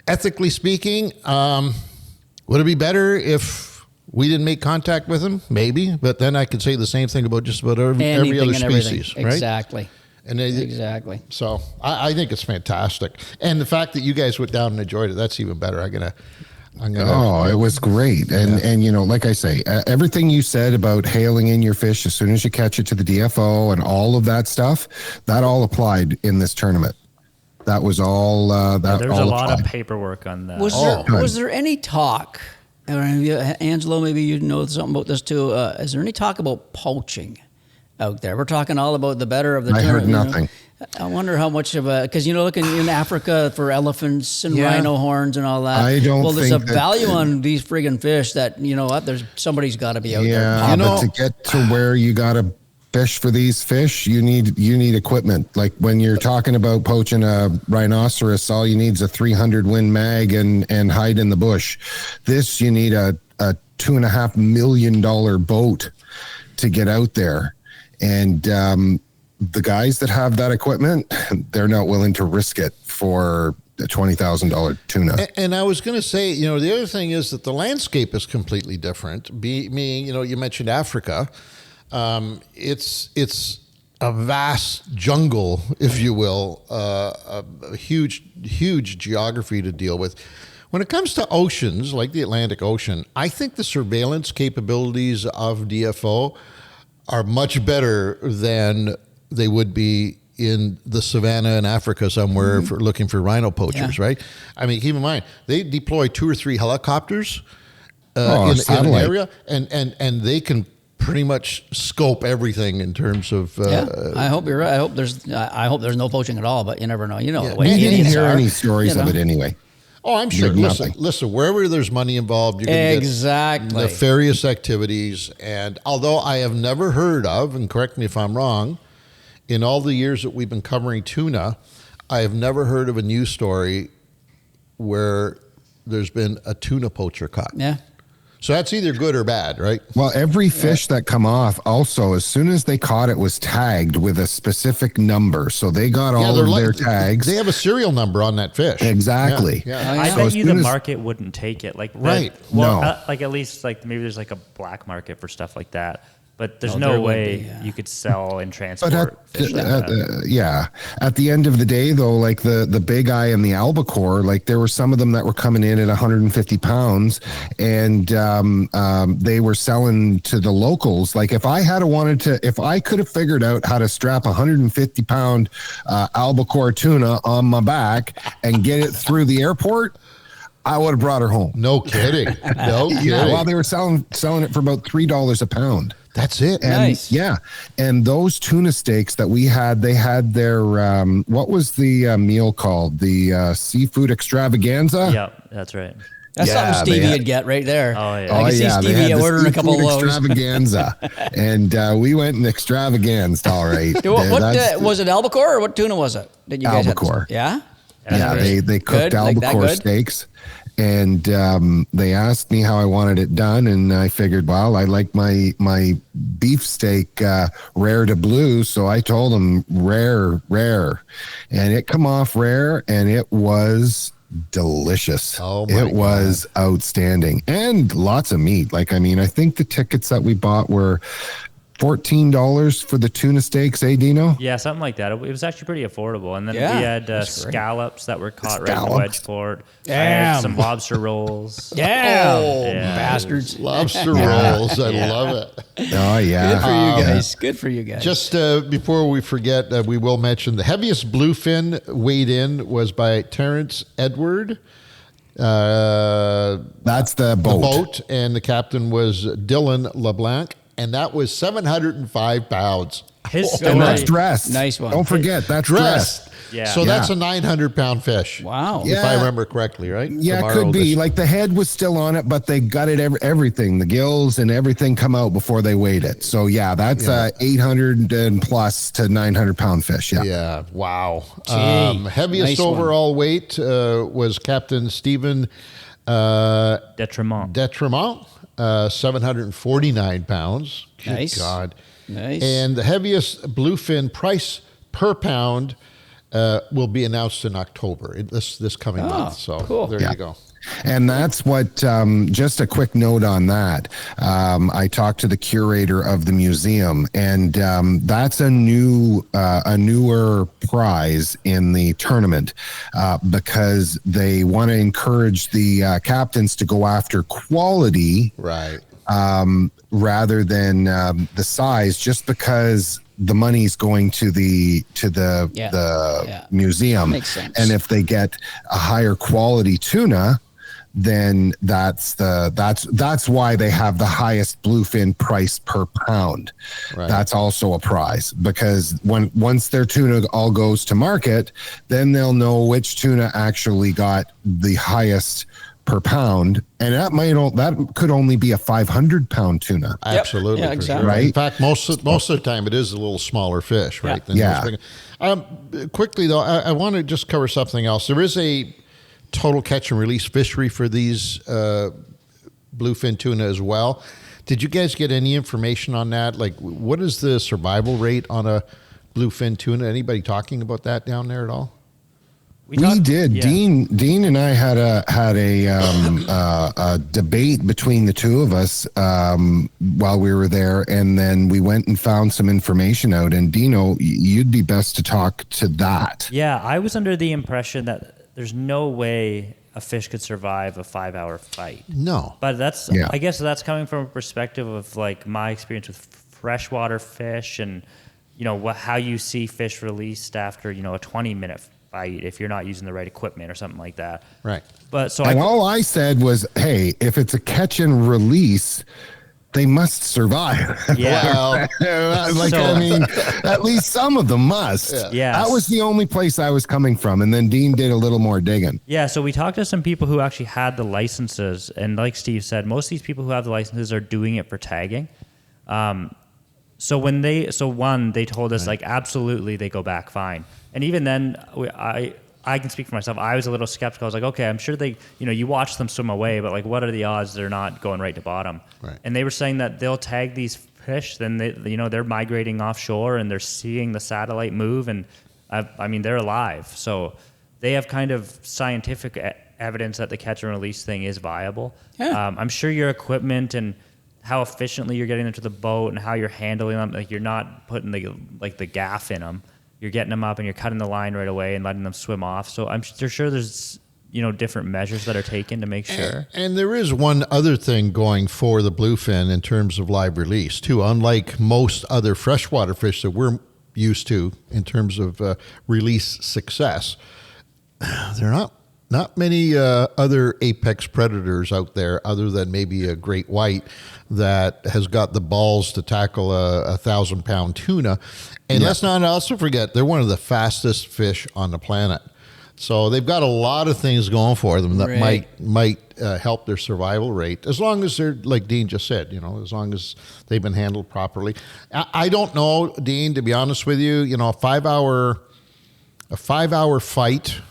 Ethically speaking, would it be better if we didn't make contact with them? Maybe, but then I could say the same thing about just about every other species, right? Exactly. And Exactly. So I think it's fantastic. And the fact that you guys went down and enjoyed it, that's even better. I'm gonna. Oh, it was great. And you know, like I say, everything you said about hailing in your fish as soon as you catch it to the DFO and all of that stuff, that all applied in this tournament. That was all. There's all a lot applied. of paperwork on that. Was there any talk, Angelo, maybe you know something about this too, is there any talk about poaching out there? We're talking all about the better of the I heard tournament, nothing. I wonder how much of a, because looking in Africa for elephants and rhino horns and all that. I don't Well, there's a think value on these friggin' fish that there's somebody's got to be out there. Yeah, but to get to where you got to fish for these fish, you need equipment. Like when you're talking about poaching a rhinoceros, all you need is a 300 Win mag and hide in the bush. This, you need a $2.5 million boat to get out there, and the guys that have that equipment, they're not willing to risk it for a $20,000 tuna. And I was going to say, the other thing is that the landscape is completely different. You mentioned Africa. It's a vast jungle, if you will, a huge geography to deal with. When it comes to oceans, like the Atlantic Ocean, I think the surveillance capabilities of DFO are much better than they would be in the savannah in Africa somewhere for looking for rhino poachers, right? I mean, keep in mind, they deploy 2 or 3 helicopters in an area, and they can pretty much scope everything in terms of. I hope you're right. I hope there's no poaching at all, but you never know. The way We didn't idiots hear are, any stories of it anyway. Oh, I'm sure. Nothing. Listen, wherever there's money involved, you're going to Exactly. get nefarious activities. And although I have never heard of, and correct me if I'm wrong, in all the years that we've been covering tuna, I have never heard of a news story where there's been a tuna poacher caught. Yeah. So that's either good or bad, right? Well, every fish that come off also, as soon as they caught it, was tagged with a specific number. So they got all of their tags. They have a serial number on that fish. Exactly. Yeah. I So bet as you the soon as- market wouldn't take it. Right. Well, No. like at least maybe there's a black market for stuff like that. But there's Oh, no there would way be, yeah. you could sell and But transport fish like that. at the end of the day, though, like the big eye and the albacore, like there were some of them that were coming in at 150 pounds, and they were selling to the locals. Like if I could have figured out how to strap 150 pound albacore tuna on my back and get it through the airport, I would have brought her home. No kidding. No kidding. Yeah, well, they were selling it for about $3 a pound. That's it. And Nice. yeah, and those tuna steaks that we had, they had their what was the meal called? The seafood extravaganza. Yep, that's right. That's Yeah, something they Stevie had- would get right there. Oh, yeah. I can see they Stevie had the ordering a couple of seafood those. extravaganza, and we went and extravaganzed. All right. What was it, albacore or what tuna was it that you guys Albacore. had? Yeah. Yeah, they cooked Good? Like that albacore good? steaks, and they asked me how I wanted it done, and I figured, well, I like my beef steak rare to blue, so I told them rare, and it come off rare, and it was delicious. Oh my it was outstanding, and lots of meat. I think the tickets that we bought were $14 for the tuna steaks, Dino? Yeah, something like that. It was actually pretty affordable. And then Yeah, we had that's great. scallops that were caught right in Scallops. Wedgeport. I Damn. had some lobster rolls. Damn. Oh, Bastards. Lobster rolls. I love it. Oh, yeah. Good for you guys. Good for you guys. Just before we forget, we will mention the heaviest bluefin weighed in was by Terrence Edward. That's the boat. And the captain was Dylan LeBlanc, and that was 705 pounds. His And story. that's dressed. Nice one. Don't forget, that's Dressed. dressed. Yeah. So that's Yeah. a 900-pound fish. Wow. If I Yeah. remember correctly, right? Yeah, From it our could be. oldest. Like the head was still on it, but they gutted everything, the gills and everything come out before they weighed it. So yeah, that's 800 and plus to 900-pound fish. Yeah. Yeah, wow. Gee, Heaviest nice one. overall weight was Captain Stephen Detriment. Detriment, 749 pounds. Good Nice. God. Nice. And the heaviest bluefin price per pound will be announced in October, this coming month. So cool. there you go. And that's what, just a quick note on that. I talked to the curator of the museum, and that's a newer prize in the tournament because they want to encourage the captains to go after quality, Right. rather than the size, just because the money's going to the museum. Makes sense. And if they get a higher quality tuna, then that's why they have the highest bluefin price per pound. Right. That's also a prize, because once their tuna all goes to market, then they'll know which tuna actually got the highest per pound, and that could only be a 500-pound tuna. Absolutely. Yeah, for exactly. sure. Right? In fact, most of the time it is a little smaller fish, right? Yeah. Than those big- quickly though, I want to just cover something else. There is a total catch and release fishery for these bluefin tuna as well. Did you guys get any information on that? Like, what is the survival rate on a bluefin tuna? Anybody talking about that down there at all? We did. Yeah. Dean and I had a debate between the two of us while we were there, and then we went and found some information out. And Dino, you'd be best to talk to that. Yeah, I was under the impression that there's no way a fish could survive a 5-hour fight. No. But that's, Yeah. I guess that's coming from a perspective of like my experience with freshwater fish and, how you see fish released after, a 20-minute fight if you're not using the right equipment or something like that. Right. But so And all I said was, hey, if it's a catch and release, they must survive. yeah. At least some of them must. Yes. That was the only place I was coming from. And then Dean did a little more digging. Yeah, so we talked to some people who actually had the licenses, and like Steve said, most of these people who have the licenses are doing it for tagging. So they told us like absolutely they go back fine, and even then I can speak for myself. I was a little skeptical. I was like, okay, I'm sure they, you watch them swim away, but like, what are the odds they're not going right to bottom? Right. And they were saying that they'll tag these fish, then they're migrating offshore and they're seeing the satellite move, and they're alive. So they have kind of scientific evidence that the catch and release thing is viable. Yeah. I'm sure your equipment and how efficiently you're getting them to the boat and how you're handling them, like you're not putting the gaff in them. You're getting them up and you're cutting the line right away and letting them swim off. So I'm sure there's different measures that are taken to make sure. And there is one other thing going for the bluefin in terms of live release too. Unlike most other freshwater fish that we're used to in terms of release success, there are not many other apex predators out there other than maybe a great white that has got the balls to tackle a 1,000-pound tuna. And let's not also forget, they're one of the fastest fish on the planet. So they've got a lot of things going for them that might help their survival rate, as long as they're, like Dean just said, as long as they've been handled properly. I don't know, Dean, to be honest with you, a 5-hour fight.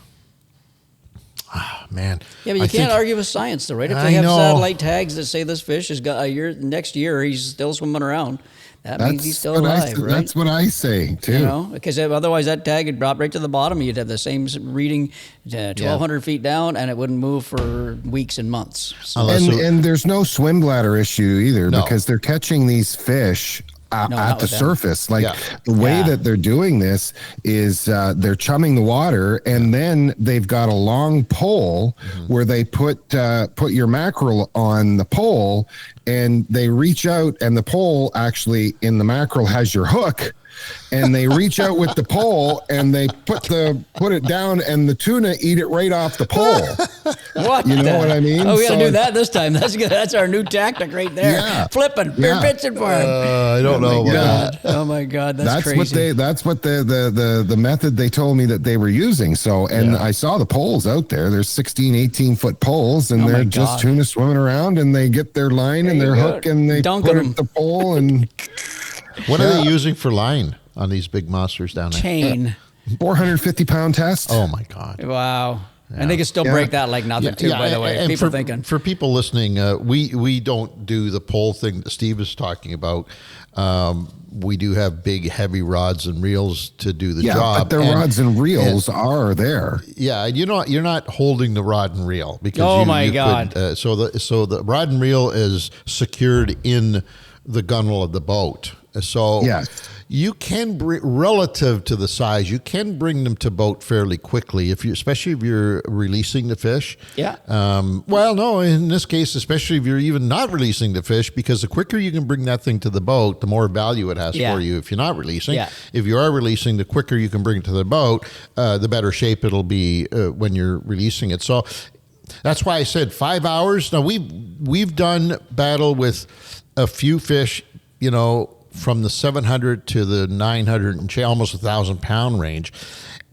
Man. Yeah, but you can't argue with science, though, right? If they have satellite tags that say this fish has got next year he's still swimming around, that means he's still alive, right? That's what I say too. Because otherwise that tag would drop right to the bottom. You'd have the same reading 1,200 feet down, and it wouldn't move for weeks and months. So. And there's no swim bladder issue either, because they're catching these fish at the surface. Like the way that they're doing this is they're chumming the water, and then they've got a long pole where they put your mackerel on the pole, and they reach out, and the pole actually in the mackerel has your hook, and they reach out with the pole and they put it down, and the tuna eat it right off the pole. What? You know what I mean? Oh, we got to do that this time. That's our new tactic right there. Yeah. Flipping, pitching for him. I don't know about that. Oh my God, that's crazy. That's what the method they told me that they were using. So, and I saw the poles out there. There's 16, 18-foot poles, and they're just tuna swimming around, and they get their line and their hook, and they put it at the pole. And what are they using for line on these big monsters down there? Chain. 450-pound test. Oh my God. Wow. And they can still break that like nothing too, by the way. And People thinking. For people listening, we don't do the pole thing that Steve is talking about. We do have big, heavy rods and reels to do the job. But the rods and reels are there. Yeah, and you're not holding the rod and reel because my God. so the rod and reel is secured in the gunwale of the boat. So you can relative to the size, you can bring them to boat fairly quickly especially if you're releasing the fish. Yeah. Well, no, in this case, especially if you're even not releasing the fish, because the quicker you can bring that thing to the boat, the more value it has for you. If you're not releasing, if you are releasing, the quicker you can bring it to the boat, the better shape it'll be when you're releasing it. So that's why I said 5 hours. Now we've done battle with a few fish, from the 700 to the 900 and almost 1,000 pound range.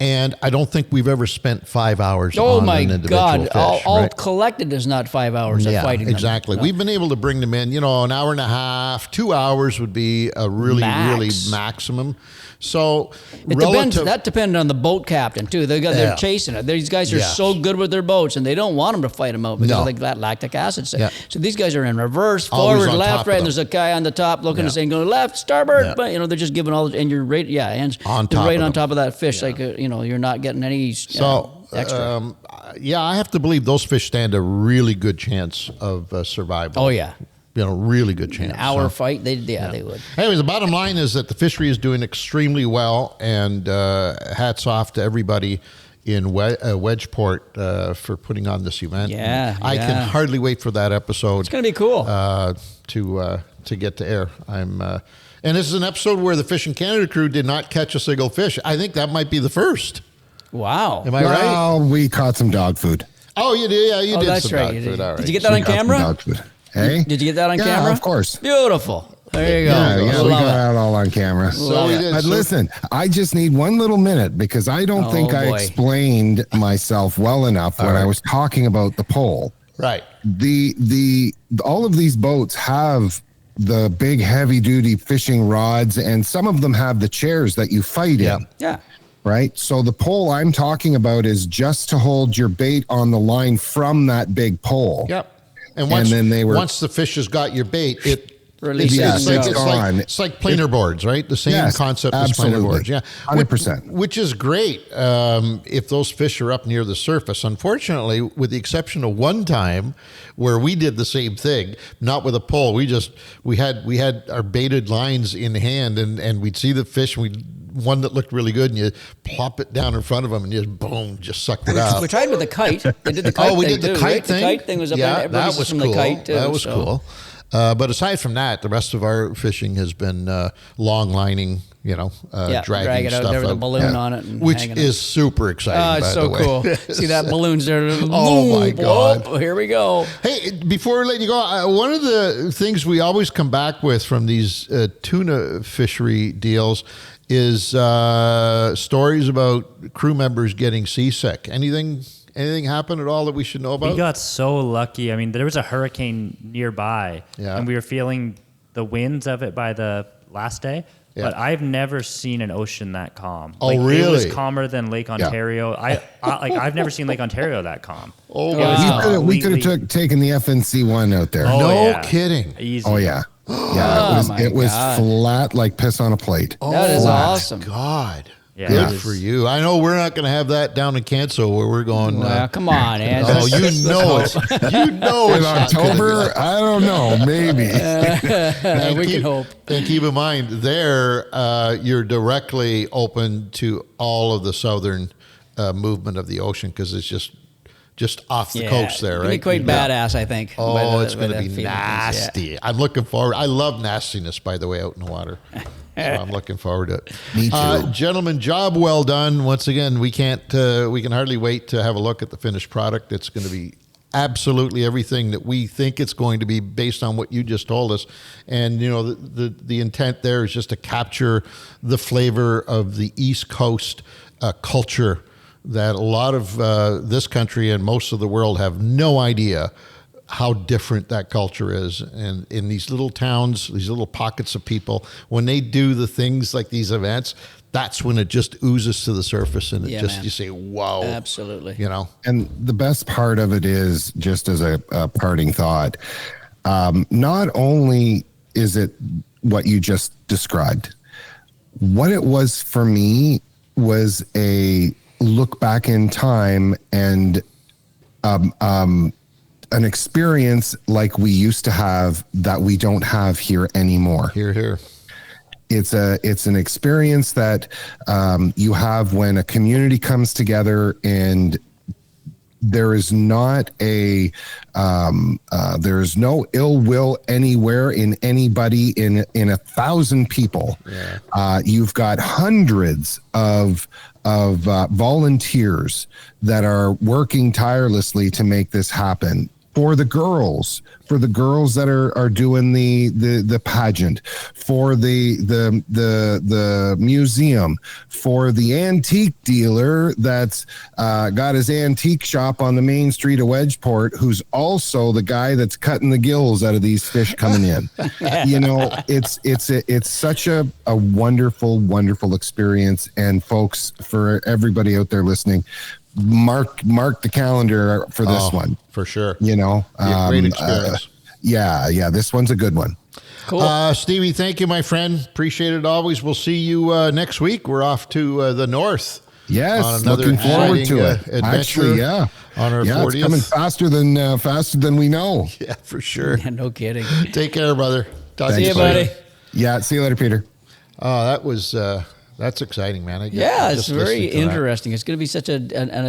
And I don't think we've ever spent 5 hours on an individual fish. All collected is not 5 hours of fighting them. Exactly. We've been able to bring them in, an hour and a half, 2 hours would be a really maximum. So that depends on the boat captain too. They're chasing it. These guys are so good with their boats, and they don't want them to fight them out because of that lactic acid. So these guys are in reverse, forward, left, right. And there's a guy on the top looking and saying, "Go left, starboard." But they're just giving all, and you're right, hands on top of that fish, like you're not getting any extra. I have to believe those fish stand a really good chance of survival. Oh yeah. Really good chance. An hour fight, they would. Anyways, the bottom line is that the fishery is doing extremely well, and hats off to everybody in Wedgeport for putting on this event. I can hardly wait for that episode. It's going to be cool to get to air. And this is an episode where the Fishing Canada crew did not catch a single fish. I think that might be the first. Wow. Am I right? Well, we caught some dog food. Oh, you did? Yeah, you did. That's some right. dog food. All right. Did you get that on camera? Dog food. Hey? Did you get that on camera? Yeah, of course. Beautiful. There you go. Yeah, we got that all on camera. But listen, I just need 1 little minute because I don't think I explained myself well enough when I was talking about the pole. Right. All of these boats have the big heavy duty fishing rods, and some of them have the chairs that you fight in. Yeah. Right. So the pole I'm talking about is just to hold your bait on the line from that big pole. Yep. And once the fish has got your bait, it releases. It's like planer boards, right? The same concept as planer boards. Yeah, 100%. Which is great if those fish are up near the surface. Unfortunately, with the exception of one time where we did the same thing, not with a pole. We had our baited lines in hand, and we'd see the fish, and one that looked really good, and you plop it down in front of them, and just boom, just sucked it out. We tried with the kite. They did the kite thing. We did the kite thing. The kite thing was up there. That was from cool. The kite too, that was cool. But aside from that, the rest of our fishing has been long lining, dragging it stuff out there with a out. balloon on it, and which is super exciting. It's so cool. See that balloon's there? Oh my God! Oh, here we go. Hey, before we let you go, one of the things we always come back with from these tuna fishery deals is stories about crew members getting seasick. Anything happen at all that we should know about? We got so lucky. I mean, there was a hurricane nearby, and we were feeling the winds of it by the last day. Yeah. But I've never seen an ocean that calm. Oh, really? It was calmer than Lake Ontario. Yeah. I've never seen Lake Ontario that calm. Oh, wow. We could have taken the FNC one out there. Oh, no kidding. Easy. Oh, yeah. Yeah, it was flat like piss on a plate. Oh, that is awesome. God. Yeah, good for you. I know we're not going to have that down in Canso where we're going. Well, come on, Ed. Oh, you know it. You know it's October. I don't know. Maybe. We can hope. And keep in mind, there you're directly open to all of the southern movement of the ocean because it's just off the coast there, right? It's quite badass, I think. Oh, it's going to be nasty. Yeah. I'm looking forward. I love nastiness, by the way, out in the water. So I'm looking forward to it. Me too. Gentlemen, job well done. Once again, we can hardly wait to have a look at the finished product. It's going to be absolutely everything that we think it's going to be based on what you just told us. And, the intent there is just to capture the flavor of the East Coast culture that a lot of this country and most of the world have no idea how different that culture is. And in these little towns, these little pockets of people, when they do the things like these events, that's when it just oozes to the surface, and it just, man. You say, wow. Absolutely. You know? And the best part of it is, just as a parting thought, not only is it what you just described, what it was for me was a look back in time and an experience like we used to have that we don't have here anymore. Here. It's an experience that you have when a community comes together, and there is not there is no ill will anywhere in anybody in 1,000 people. Yeah. You've got hundreds of volunteers that are working tirelessly to make this happen. For the girls that are doing the pageant, for the museum, for the antique dealer that's got his antique shop on the main street of Wedgeport, who's also the guy that's cutting the gills out of these fish coming in. You know, it's such a wonderful experience. And folks, for everybody out there listening, mark the calendar for this one for sure. You know, great experience. Yeah, this one's a good one. Cool. Stevie, thank you, my friend. Appreciate it always. We'll see you next week. We're off to the north. Yes, looking forward to it. Adventure. Actually, yeah, on our 40th. It's coming faster than we know. Yeah, for sure. Yeah, no kidding. Take care, brother. See you, buddy. Yeah, see you later, Peter. That was that's exciting, man. It's very interesting. It's going to be such a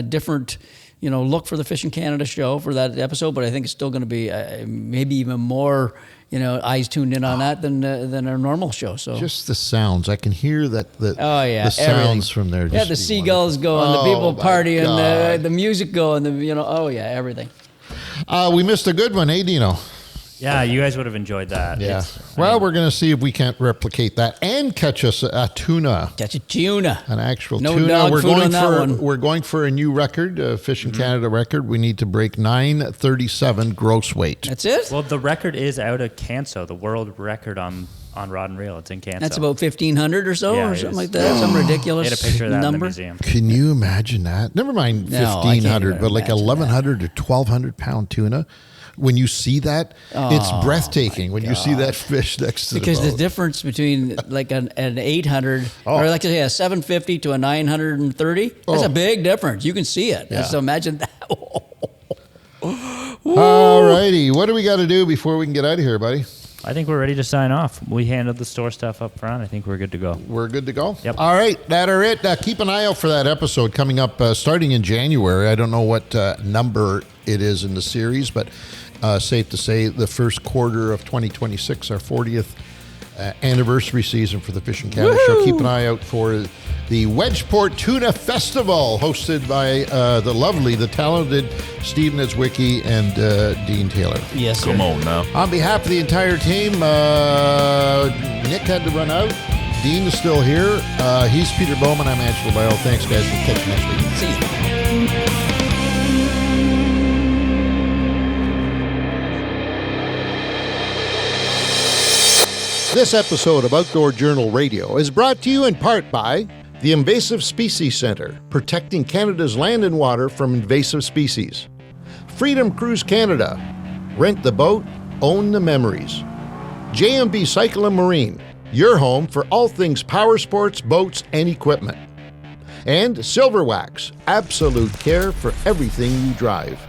different, look for the Fish in Canada show for that episode, but I think it's still going to be maybe even more, eyes tuned in on that than our normal show. So just the sounds, I can hear that. The sounds everything from there. Yeah, the seagulls going, the people partying, the music going, everything. We missed a good one, Dino? Yeah, you guys would have enjoyed that. Yeah. We're going to see if we can't replicate that and catch us a tuna. Catch a tuna. An actual no tuna. Dog food on that one. We're going for a new record, a Fish in Canada record. We need to break 937 gross weight. That's it? Well, the record is out of Canso, the world record on rod and reel. It's in Canso. That's about 1,500 or so, or something like that. Some ridiculous number. They had a picture of that number. in the museum. Can you imagine that? Never mind 1,500, but like 1,100 to 1,200 pound tuna. When you see that, it's breathtaking when you see that fish next to because the boat. the difference between like an 800 or like a 750 to a 930, that's a big difference. You can see it. Yeah. So imagine that. All righty. What do we got to do before we can get out of here, buddy? I think we're ready to sign off. We handled the store stuff up front. I think we're good to go. We're good to go? Yep. All right. That are it. Keep an eye out for that episode coming up starting in January. I don't know what number it is in the series, but safe to say the first quarter of 2026, our 40th anniversary season for the Fish in Canada show. Keep an eye out for the Wedgeport Tuna Festival, hosted by the talented Stephen Zwicky and Dean Taylor. Yes, sir. Come on now. On behalf of the entire team, Nick had to run out. Dean is still here. He's Peter Bowman. I'm Angelo Bio. Thanks, guys. We'll catch you next week. See you. This episode of Outdoor Journal Radio is brought to you in part by the Invasive Species Centre, protecting Canada's land and water from invasive species. Freedom Cruise Canada, rent the boat, own the memories. JMB Cycle and Marine, your home for all things power sports, boats, and equipment. And Silver Wax, absolute care for everything you drive.